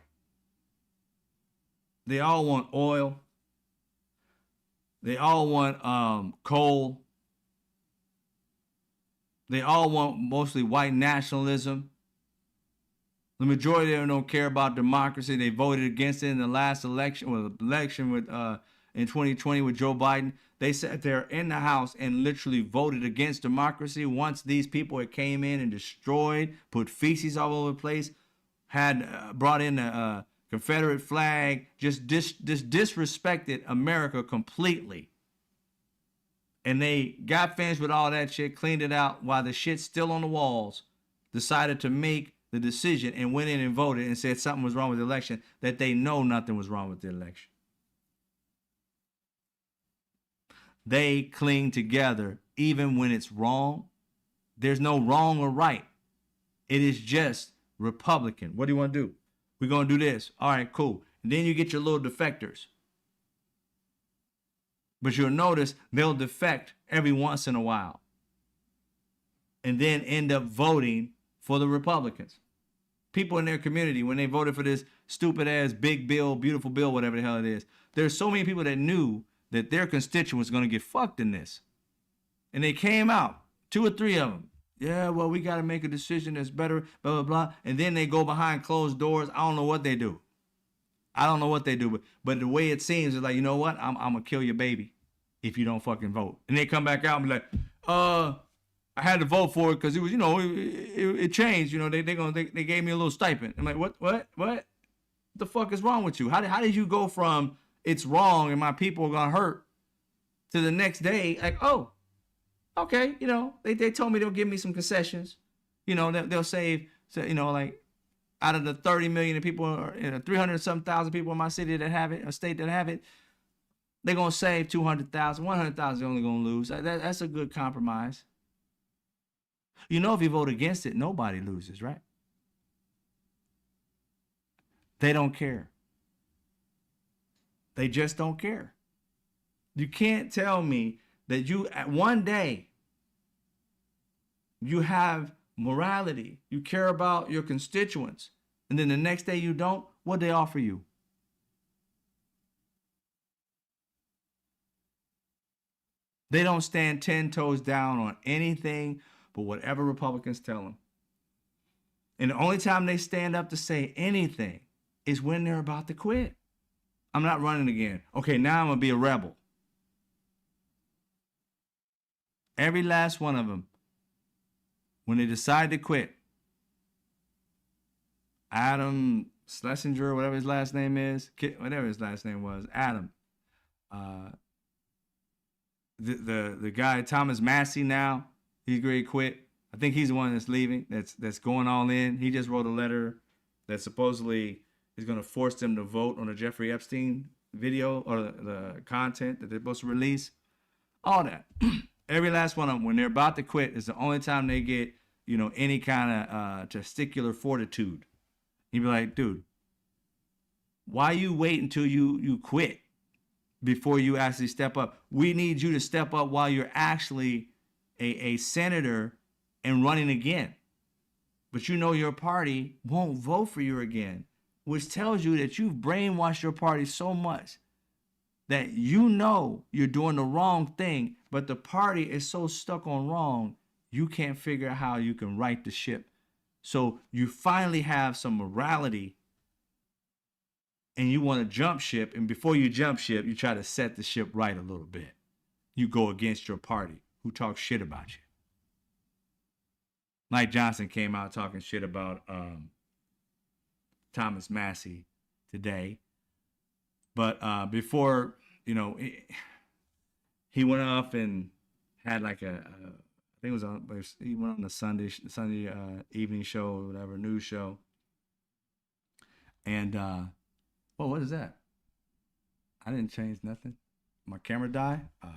They all want oil. They all want coal. They all want mostly white nationalism. The majority of them don't care about democracy. They voted against it in the last election, well, election with in 2020 with Joe Biden. They sat there in the House and literally voted against democracy. Once these people had came in and destroyed, put feces all over the place, had brought in the Confederate flag, just disrespected America completely. And they got finished with all that shit, cleaned it out while the shit's still on the walls, decided to make the decision and went in and voted and said something was wrong with the election, that they know nothing was wrong with the election. They cling together even when it's wrong. There's no wrong or right. It is just Republican. What do you want to do? We're going to do this. All right, cool. And then you get your little defectors. But you'll notice they'll defect every once in a while and then end up voting for the Republicans. People in their community, when they voted for this stupid ass big bill, beautiful bill, whatever the hell it is, there's so many people that knew that their constituents going to get fucked in this. And they came out, 2 or 3 of them. Yeah, well, we got to make a decision that's better, blah, blah, blah. And then they go behind closed doors. I don't know what they do. But the way it seems is like, you know what? I'm going to kill your baby if you don't fucking vote. And they come back out and be like, I had to vote for it because it was, it changed. They gave me a little stipend. I'm like, what the fuck is wrong with you? How did you go from it's wrong and my people are gonna hurt to the next day like, oh, okay, they told me they'll give me some concessions. They'll save, like out of the 30 million people or 300-something thousand people in my city that have it, a state that have it, they're gonna save 200,000, 100,000 they're only gonna lose. That's a good compromise. If you vote against it, nobody loses, right? They don't care. They just don't care. You can't tell me that one day you have morality, you care about your constituents, and then the next day you don't. What they offer you? They don't stand 10 toes down on anything but whatever Republicans tell them. And the only time they stand up to say anything is when they're about to quit. I'm not running again. Okay, now I'm going to be a rebel. Every last one of them, when they decide to quit, Adam Schlesinger, whatever his last name is, whatever his last name was, Adam. The guy, Thomas Massey now, he's ready to quit. I think he's the one that's leaving, that's going all in. He just wrote a letter that supposedly is going to force them to vote on the Jeffrey Epstein video or the content that they're supposed to release. All that. Every last one of them, when they're about to quit, is the only time they get, any kind of testicular fortitude. You'd be like, dude, why you wait until you quit before you actually step up? We need you to step up while you're actually a senator and running again. But your party won't vote for you again, which tells you that you've brainwashed your party so much that you're doing the wrong thing, but the party is so stuck on wrong, you can't figure out how you can right the ship. So you finally have some morality and you want to jump ship. And before you jump ship, you try to set the ship right a little bit. You go against your party who talks shit about you. Mike Johnson came out talking shit about Thomas Massey today. But before, he went off and had like I think he went on the Sunday evening show or whatever, news show. And, what is that? I didn't change nothing. My camera died? My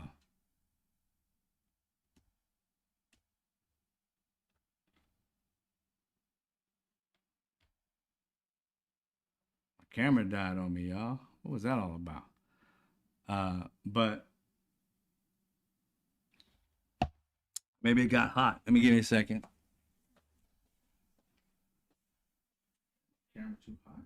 camera died on me, y'all. What was that all about? But maybe it got hot. Let me give you a second. Camera too hot.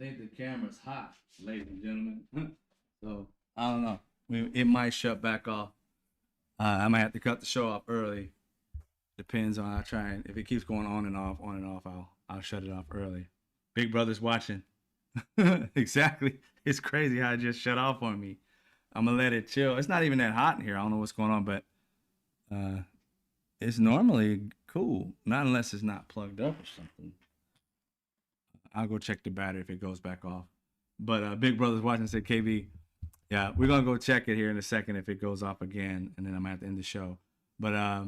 think the camera's hot, ladies and gentlemen. So I don't know. It might shut back off. I might have to cut the show off early. Depends on how I try. And if it keeps going on and off, I'll shut it off early. Big Brother's watching. Exactly. It's crazy how it just shut off on me. I'm gonna let it chill. It's not even that hot in here. I don't know what's going on, but it's normally cool. Not unless it's not plugged up or something. I'll go check the battery if it goes back off. But Big Brother's watching said, KB, yeah, we're gonna go check it here in a second if it goes off again, and then I'm gonna have to end the show. But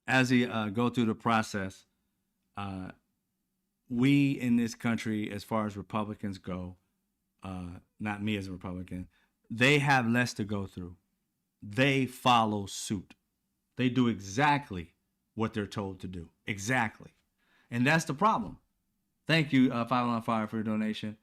as we go through the process, we in this country, as far as Republicans go, not me as a Republican, they have less to go through. They follow suit. They do exactly what they're told to do. Exactly. And that's the problem. Thank you, 515 for your donation.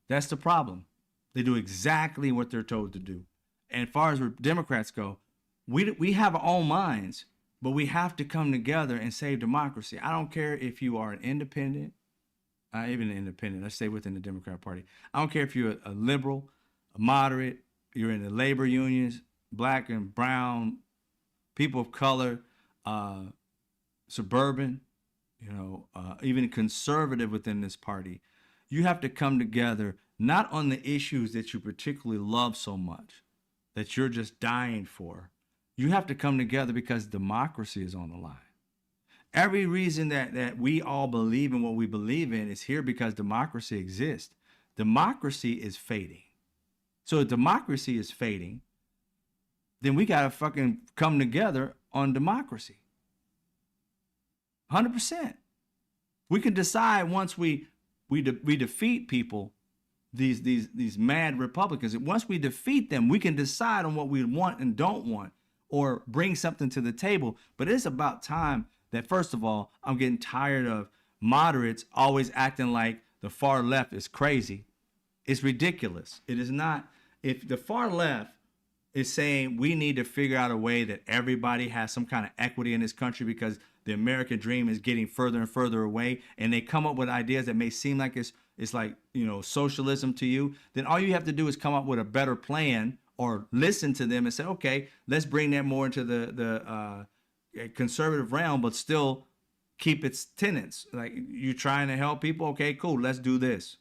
That's the problem. They do exactly what they're told to do. And as far as Democrats go, we have our own minds, but we have to come together and save democracy. I don't care if you are an independent, even an independent, let's say within the Democrat Party. I don't care if you're a liberal, a moderate, you're in the labor unions, black and brown, people of color, suburban, even conservative within this party. You have to come together, not on the issues that you particularly love so much, that you're just dying for. You have to come together because democracy is on the line. Every reason that we all believe in what we believe in is here because democracy exists. Democracy is fading. So if democracy is fading, then we got to fucking come together on democracy. 100%. We can decide once we defeat people, these mad Republicans. Once we defeat them, we can decide on what we want and don't want, or bring something to the table. But it's about time that, first of all, I'm getting tired of moderates always acting like the far left is crazy. It's ridiculous. It is not. If the far left is saying we need to figure out a way that everybody has some kind of equity in this country because the American dream is getting further and further away, and they come up with ideas that may seem like it's like, socialism to you, then all you have to do is come up with a better plan or listen to them and say, okay, let's bring that more into the conservative realm, but still keep its tenets. Like, you're trying to help people. Okay, cool. Let's do this.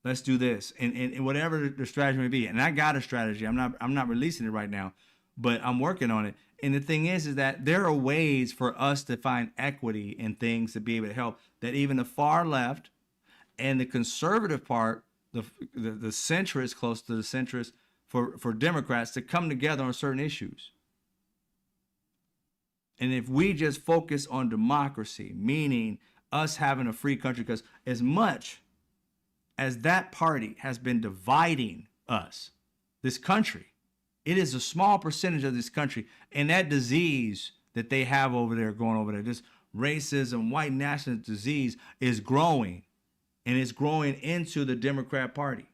Let's do this. And whatever the strategy may be. And I got a strategy. I'm not releasing it right now, but I'm working on it. And the thing is that there are ways for us to find equity in things to be able to help that even the far left and the conservative part, the centrist, close to the centrist, for Democrats to come together on certain issues. And if we just focus on democracy, meaning us having a free country, because as much as that party has been dividing us, this country, it is a small percentage of this country. And that disease that they have over there, going over there, this racism, white nationalist disease is growing. And it's growing into the Democrat Party.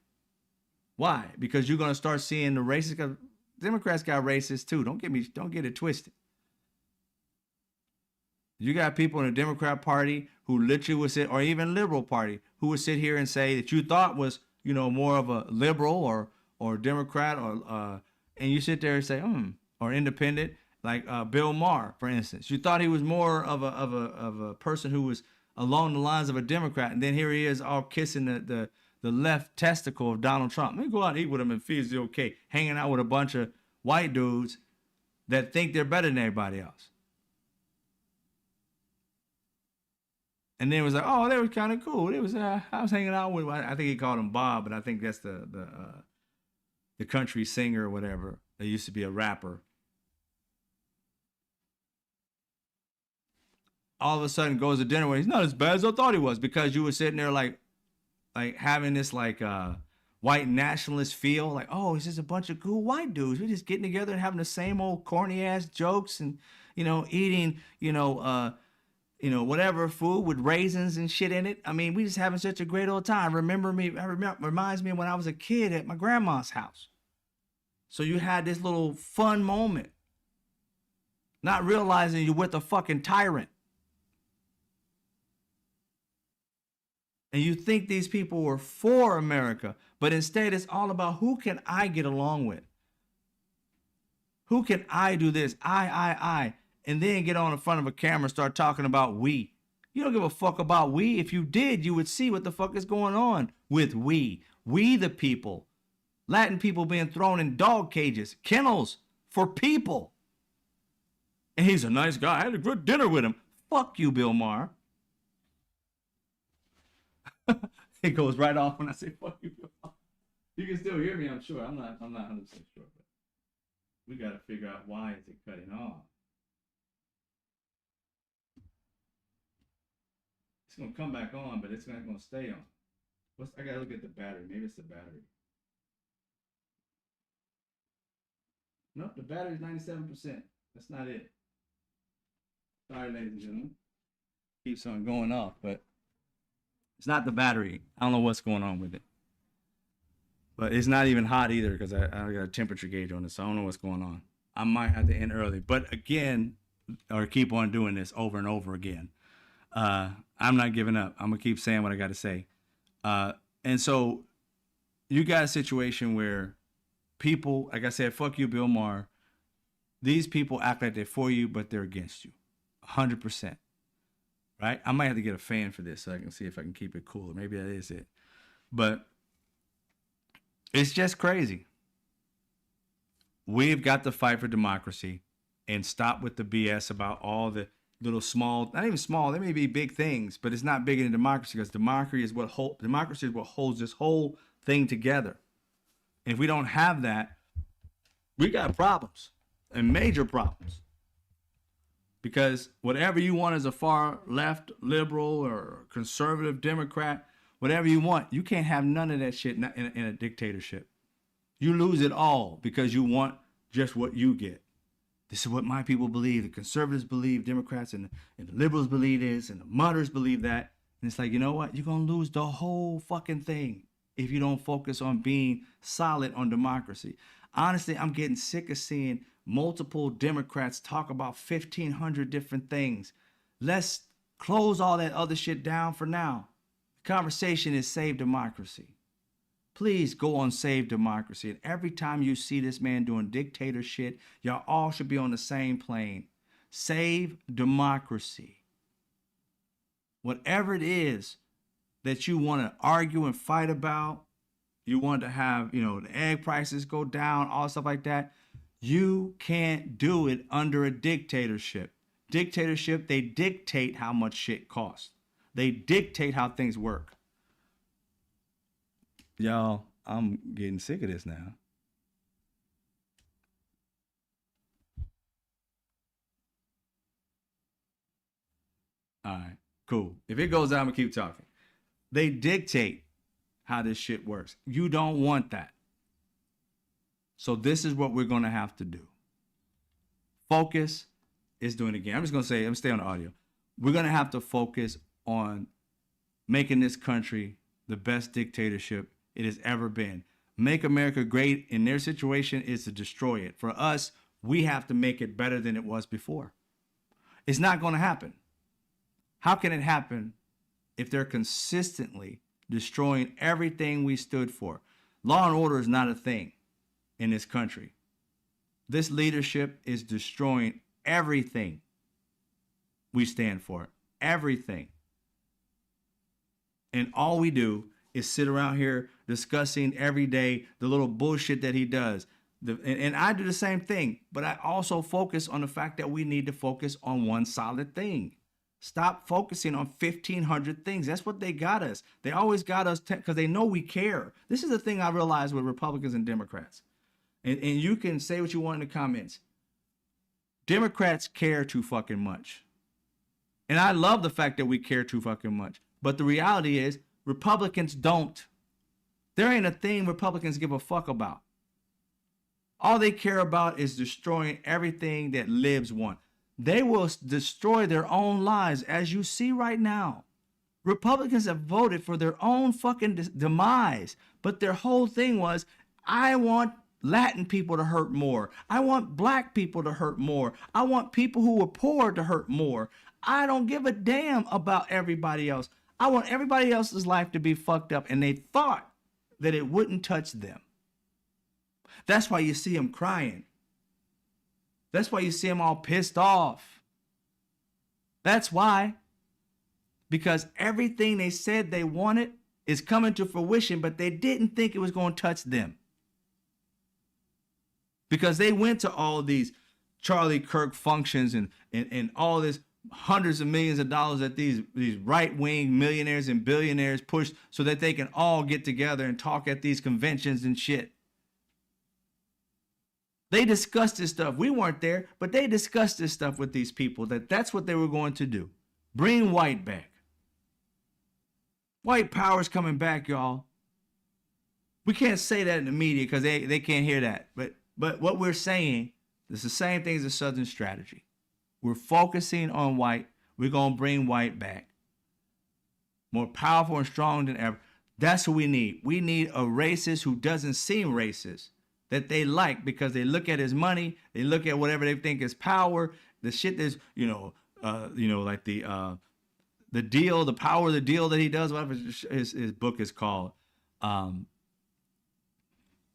Why? Because you're going to start seeing the racists, because Democrats got racists too. Don't get it twisted. You got people in the Democrat Party who literally would sit, or even liberal party, who would sit here and say that you thought was, more of a liberal or Democrat, or and you sit there and say, or independent, like Bill Maher, for instance. You thought he was more of a person who was along the lines of a Democrat, and then here he is all kissing the left testicle of Donald Trump. Let me go out and eat with him and feels okay, hanging out with a bunch of white dudes that think they're better than everybody else. And then it was like, oh, that was kind of cool. It was I was hanging out with, I think he called him Bob, but I think that's the country singer or whatever. That used to be a rapper. All of a sudden goes to dinner with, he's not as bad as I thought he was, because you were sitting there like having this white nationalist feel, like, oh, it's just a bunch of cool white dudes. We're just getting together and having the same old corny ass jokes and eating whatever food with raisins and shit in it. I mean, we just having such a great old time. Reminds me of when I was a kid at my grandma's house. So you had this little fun moment, not realizing you're with a fucking tyrant. And you think these people were for America, but instead it's all about who can I get along with? Who can I do this? I. And then get on in front of a camera and start talking about we. You don't give a fuck about we. If you did, you would see what the fuck is going on with we. We the people. Latin people being thrown in dog cages, kennels for people. And he's a nice guy. I had a good dinner with him. Fuck you, Bill Maher. It goes right off when I say fuck you, Bill Maher. You can still hear me, I'm sure. I'm not 100% sure, but we got to figure out why is it cutting off. It's gonna come back on, but it's not gonna stay on. I gotta look at the battery. Maybe it's the battery. Nope, the battery's 97%. That's not it. Sorry, ladies and gentlemen. Keeps on going off, but it's not the battery. I don't know what's going on with it. But it's not even hot either because I got a temperature gauge on it, so I don't know what's going on. I might have to end early, but again, or keep on doing this over and over again. I'm not giving up. I'm gonna keep saying what I got to say. And so you got a situation where people, like I said, fuck you, Bill Maher. These people act like they're for you, but they're against you, 100%. Right? I might have to get a fan for this so I can see if I can keep it cooler. Maybe that is it. But it's just crazy. We've got to fight for democracy and stop with the BS about all the little small, not even small, they may be big things, but it's not bigger than democracy because democracy is what holds this whole thing together. And if we don't have that, we got problems and major problems. Because whatever you want as a far left, liberal, or conservative Democrat, whatever you want, you can't have none of that shit in a dictatorship. You lose it all because you want just what you get. This is what my people believe. The conservatives believe, Democrats and the liberals believe this, and the moderate believe that. And it's like, you know what? You're going to lose the whole fucking thing if you don't focus on being solid on democracy. Honestly, I'm getting sick of seeing multiple Democrats talk about 1,500 different things. Let's close all that other shit down for now. The conversation is save democracy. Please go on Save Democracy. And every time you see this man doing dictator shit, y'all all should be on the same plane. Save democracy. Whatever it is that you want to argue and fight about, you want to have, the egg prices go down, all stuff like that. You can't do it under a dictatorship. Dictatorship, they dictate how much shit costs. They dictate how things work. Y'all, I'm getting sick of this now. All right, cool. If it goes down, I'm going to keep talking. They dictate how this shit works. You don't want that. So this is what we're going to have to do. Focus is doing it again. I'm just going to say, I'm going to stay on the audio. We're going to have to focus on making this country the best dictatorship it has ever been. Make America great in their situation is to destroy it. For us, we have to make it better than it was before. It's not going to happen. How can it happen if they're consistently destroying everything we stood for? Law and order is not a thing in this country. This leadership is destroying everything we stand for. Everything. And all we do is sit around here discussing every day the little bullshit that he does. And I do the same thing, but I also focus on the fact that we need to focus on one solid thing. Stop focusing on 1,500 things. That's what they got us. They always got us because they know we care. This is the thing I realized with Republicans and Democrats. And you can say what you want in the comments. Democrats care too fucking much. And I love the fact that we care too fucking much. But the reality is, Republicans don't. There ain't a thing Republicans give a fuck about. All they care about is destroying everything that libs want. They will destroy their own lives, as you see right now. Republicans have voted for their own fucking demise. But their whole thing was, I want Latin people to hurt more. I want black people to hurt more. I want people who are poor to hurt more. I don't give a damn about everybody else. I want everybody else's life to be fucked up. And they thought that it wouldn't touch them. That's why you see them crying. That's why you see them all pissed off. That's why. Because everything they said they wanted is coming to fruition, but they didn't think it was going to touch them. Because they went to all these Charlie Kirk functions and all this hundreds of millions of dollars that these right-wing millionaires and billionaires push so that they can all get together and talk at these conventions and shit. They discussed this stuff. We weren't there, but they discussed this stuff with these people, that's what they were going to do. Bring white back. White power's coming back, y'all. We can't say that in the media because they can't hear that. But what we're saying is the same thing as the Southern strategy. We're focusing on white. We're going to bring white back. More powerful and strong than ever. That's what we need. We need a racist who doesn't seem racist, that they like because they look at his money, they look at whatever they think is power, the shit that's, like the deal, the power of the deal that he does, whatever his book is called.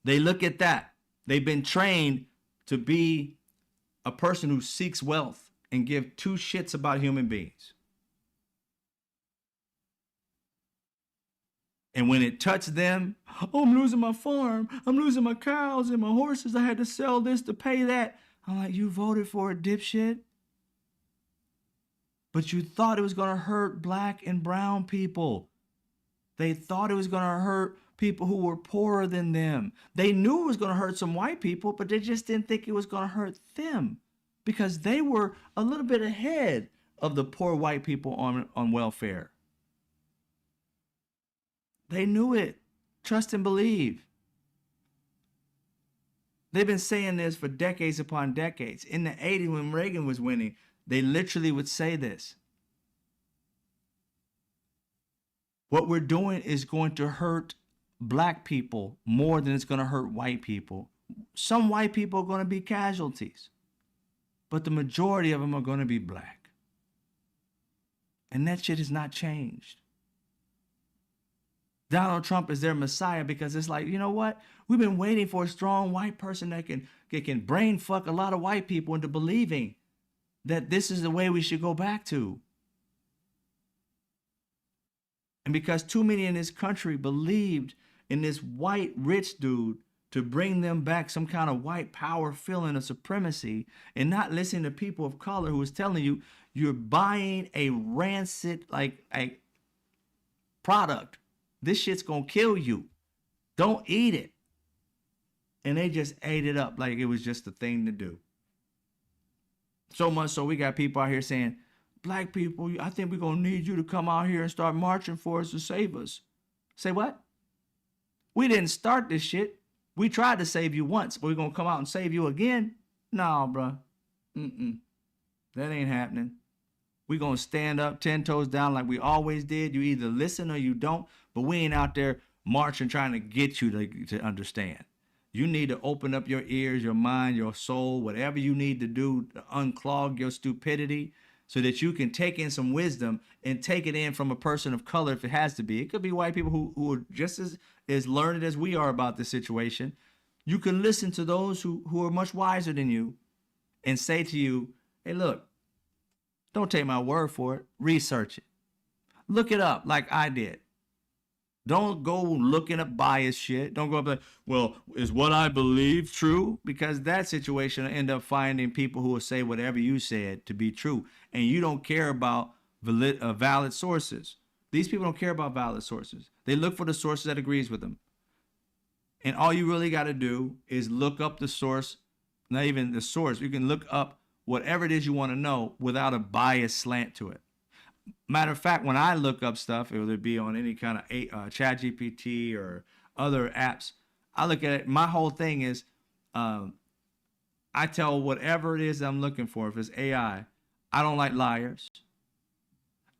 They look at that. They've been trained to be a person who seeks wealth and give two shits about human beings. And when it touched them, oh, I'm losing my farm. I'm losing my cows and my horses. I had to sell this to pay that. I'm like, you voted for a dipshit? But you thought it was going to hurt black and brown people. They thought it was going to hurt people who were poorer than them. They knew it was going to hurt some white people, but they just didn't think it was going to hurt them because they were a little bit ahead of the poor white people on welfare. They knew it. Trust and believe. They've been saying this for decades upon decades. In the 80s, when Reagan was winning, they literally would say this. What we're doing is going to hurt black people more than it's going to hurt white people. Some white people are going to be casualties, but the majority of them are going to be black. And that shit has not changed. Donald Trump is their messiah because it's like, you know what? We've been waiting for a strong white person that can brain fuck a lot of white people into believing that this is the way we should go back to. And because too many in this country believed in this white rich dude to bring them back some kind of white power feeling of supremacy and not listening to people of color who was telling you you're buying a rancid like a product. This shit's gonna kill you. Don't eat it. And they just ate it up like it was just a thing to do. So much so we got people out here saying, black people, I think we're going to need you to come out here and start marching for us to save us. Say what? We didn't start this shit. We tried to save you once, but we're going to come out and save you again? No, bro. That ain't happening. We're going to stand up 10 toes down like we always did. You either listen or you don't, but we ain't out there marching trying to get you to understand. You need to open up your ears, your mind, your soul, whatever you need to do to unclog your stupidity so that you can take in some wisdom and take it in from a person of color if it has to be. It could be white people who are just as learned as we are about this situation. You can listen to those who are much wiser than you and say to you, hey, look, don't take my word for it. Research it. Look it up like I did. Don't go looking up biased shit. Don't go up like, well, is what I believe true? Because that situation will end up finding people who will say whatever you said to be true. And you don't care about valid sources. These people don't care about valid sources. They look for the sources that agrees with them. And all you really got to do is look up the source, not even the source. You can look up whatever it is you want to know without a biased slant to it. Matter of fact, when I look up stuff, whether it be on any kind of ChatGPT or other apps, I look at it. My whole thing is I tell whatever it is I'm looking for. If it's AI, I don't like liars.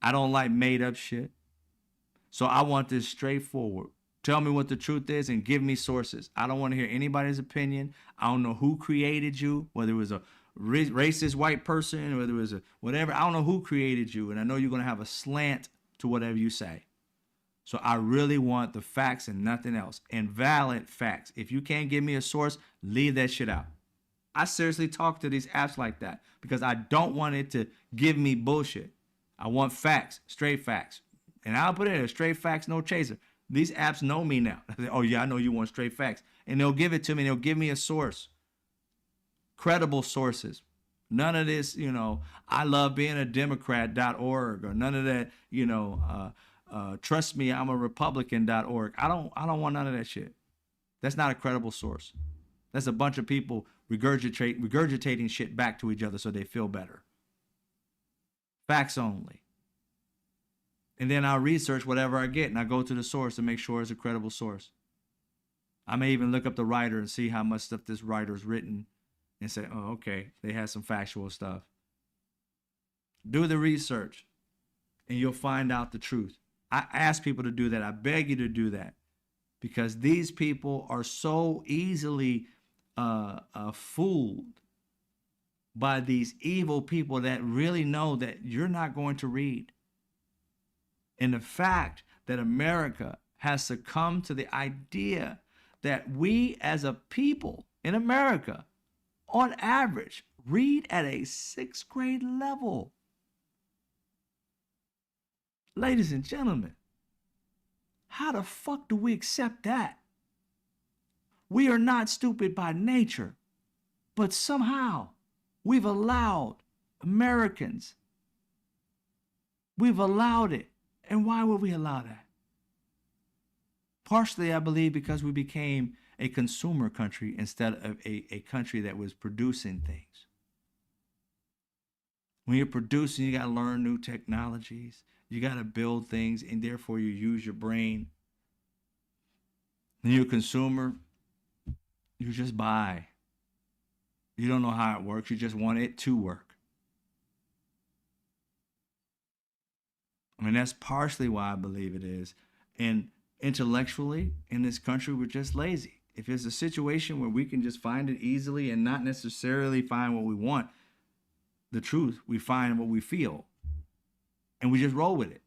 I don't like made up shit. So I want this straightforward. Tell me what the truth is and give me sources. I don't want to hear anybody's opinion. I don't know who created you, whether it was a racist white person, whether it was a whatever. I don't know who created you, and I know you're going to have a slant to whatever you say. So I really want the facts and nothing else, and valid facts. If you can't give me a source, leave that shit out. I seriously talk to these apps like that because I don't want it to give me bullshit. I want facts, straight facts. And I'll put it in straight facts, no chaser. These apps know me now. Oh, yeah, I know you want straight facts. And they'll give it to me. They'll give me a source. Credible sources. None of this, I love being a Democrat.org or none of that, trust me, I'm a Republican.org. I don't want none of that shit. That's not a credible source. That's a bunch of people regurgitating shit back to each other so they feel better. Facts only. And then I'll research whatever I get and I go to the source to make sure it's a credible source. I may even look up the writer and see how much stuff this writer's written and say, oh, okay, they had some factual stuff. Do the research and you'll find out the truth. I ask people to do that. I beg you to do that because these people are so easily fooled by these evil people that really know that you're not going to read. And the fact that America has succumbed to the idea that we as a people in America, on average, read at a 6th grade level. Ladies and gentlemen, how the fuck do we accept that? We are not stupid by nature, but somehow we've allowed Americans, we've allowed it. And why would we allow that? Partially, I believe, because we became a consumer country instead of a country that was producing things. When you're producing, you got to learn new technologies. You got to build things, and therefore you use your brain. When you're a consumer, you just buy. You don't know how it works. You just want it to work. I mean, that's partially why I believe it is. And intellectually, in this country, we're just lazy. If it's a situation where we can just find it easily and not necessarily find what we want, the truth, we find what we feel. And we just roll with it.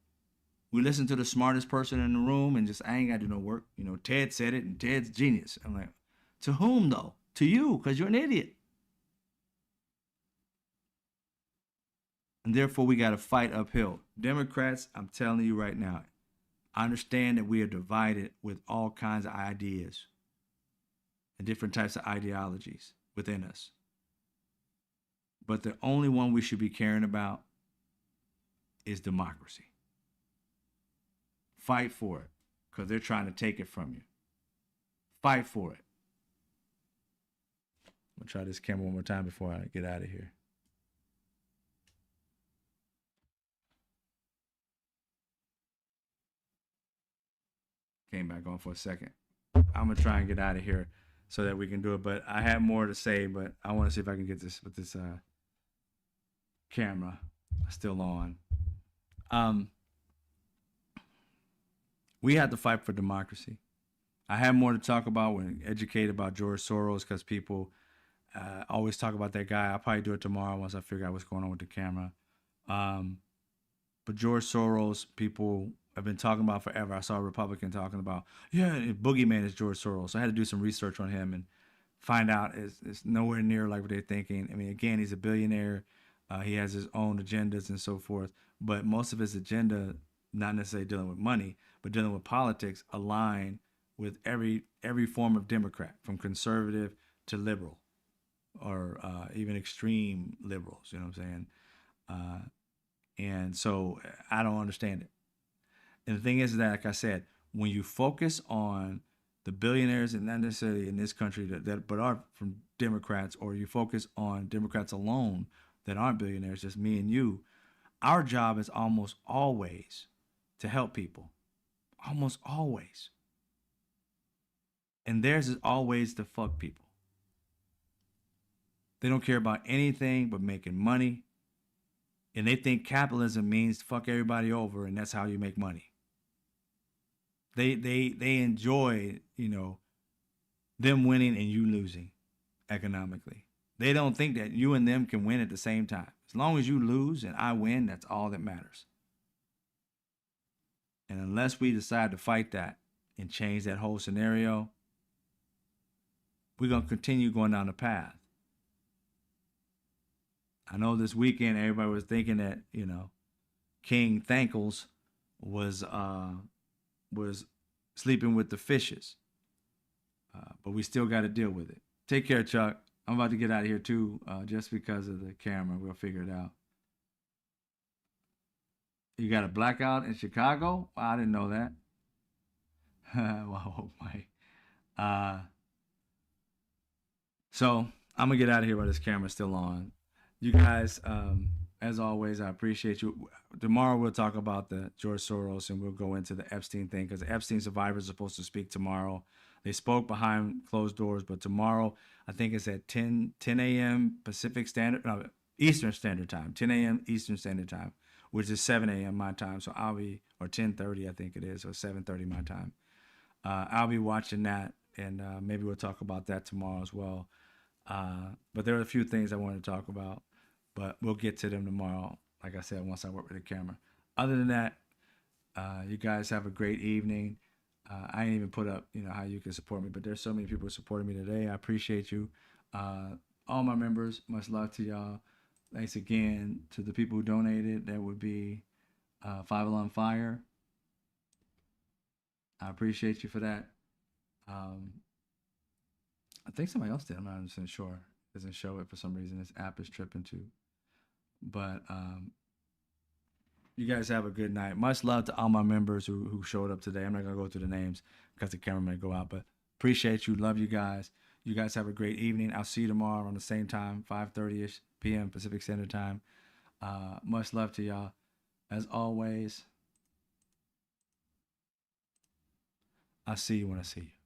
We listen to the smartest person in the room and just, I ain't got to do no work. Ted said it and Ted's genius. I'm like, to whom though? To you, because you're an idiot. And therefore, we got to fight uphill. Democrats, I'm telling you right now, I understand that we are divided with all kinds of ideas and different types of ideologies within us. But the only one we should be caring about is democracy. Fight for it, because they're trying to take it from you. Fight for it. I'm going to try this camera one more time before I get out of here. Came back on for a second. I'm going to try and get out of here so that we can do it. But I have more to say, but I want to see if I can get this with this camera still on. We have to fight for democracy. I have more to talk about when educated about George Soros because people always talk about that guy. I'll probably do it tomorrow once I figure out what's going on with the camera. But George Soros, people have been talking about forever. I saw a Republican talking about, boogeyman is George Soros. So I had to do some research on him and find out it's nowhere near like what they're thinking. I mean, again, he's a billionaire. He has his own agendas and so forth. But most of his agenda, not necessarily dealing with money, but dealing with politics, align with every form of Democrat, from conservative to liberal, or even extreme liberals. You know what I'm saying? And so I don't understand it. And the thing is that, like I said, when you focus on the billionaires, and not necessarily in this country but are from Democrats, or you focus on Democrats alone that aren't billionaires, just me and you, our job is almost always to help people. Almost always. And theirs is always to fuck people. They don't care about anything but making money. And they think capitalism means fuck everybody over, and that's how you make money. They enjoy, them winning and you losing economically. They don't think that you and them can win at the same time. As long as you lose and I win, that's all that matters. And unless we decide to fight that and change that whole scenario, we're going to continue going down the path. I know this weekend everybody was thinking that, King Thankles was sleeping with the fishes. But we still got to deal with it. Take care, Chuck. I'm about to get out of here too, just because of the camera. We'll figure it out. You got a blackout in Chicago? Wow, I didn't know that. Wow, my. Uh, so I'm gonna get out of here while this camera's still on. You guys, as always, I appreciate you. Tomorrow we'll talk about the George Soros and we'll go into the Epstein thing because the Epstein survivors are supposed to speak tomorrow. They spoke behind closed doors, but tomorrow I think it's at 10 a.m. Pacific Standard, no, Eastern Standard Time, 10 a.m. Eastern Standard Time, which is 7 a.m. my time. So I'll be, or 10:30 I think it is, or 7:30 my time. I'll be watching that, and maybe we'll talk about that tomorrow as well. But there are a few things I want to talk about, but we'll get to them tomorrow. Like I said, once I work with the camera. Other than that, you guys have a great evening. I ain't even put up, how you can support me, but there's so many people supporting me today. I appreciate you. All my members, much love to y'all. Thanks again to the people who donated. That would be Five Alarm Fire. I appreciate you for that. Um, I think somebody else did. I'm not 100% sure. It doesn't show it for some reason. This app is tripping too. But you guys have a good night. Much love to all my members who showed up today. I'm not going to go through the names because the camera may go out. But appreciate you. Love you guys. You guys have a great evening. I'll see you tomorrow on the same time, 5:30ish p.m. Pacific Standard Time. Much love to y'all. As always, I'll see you when I see you.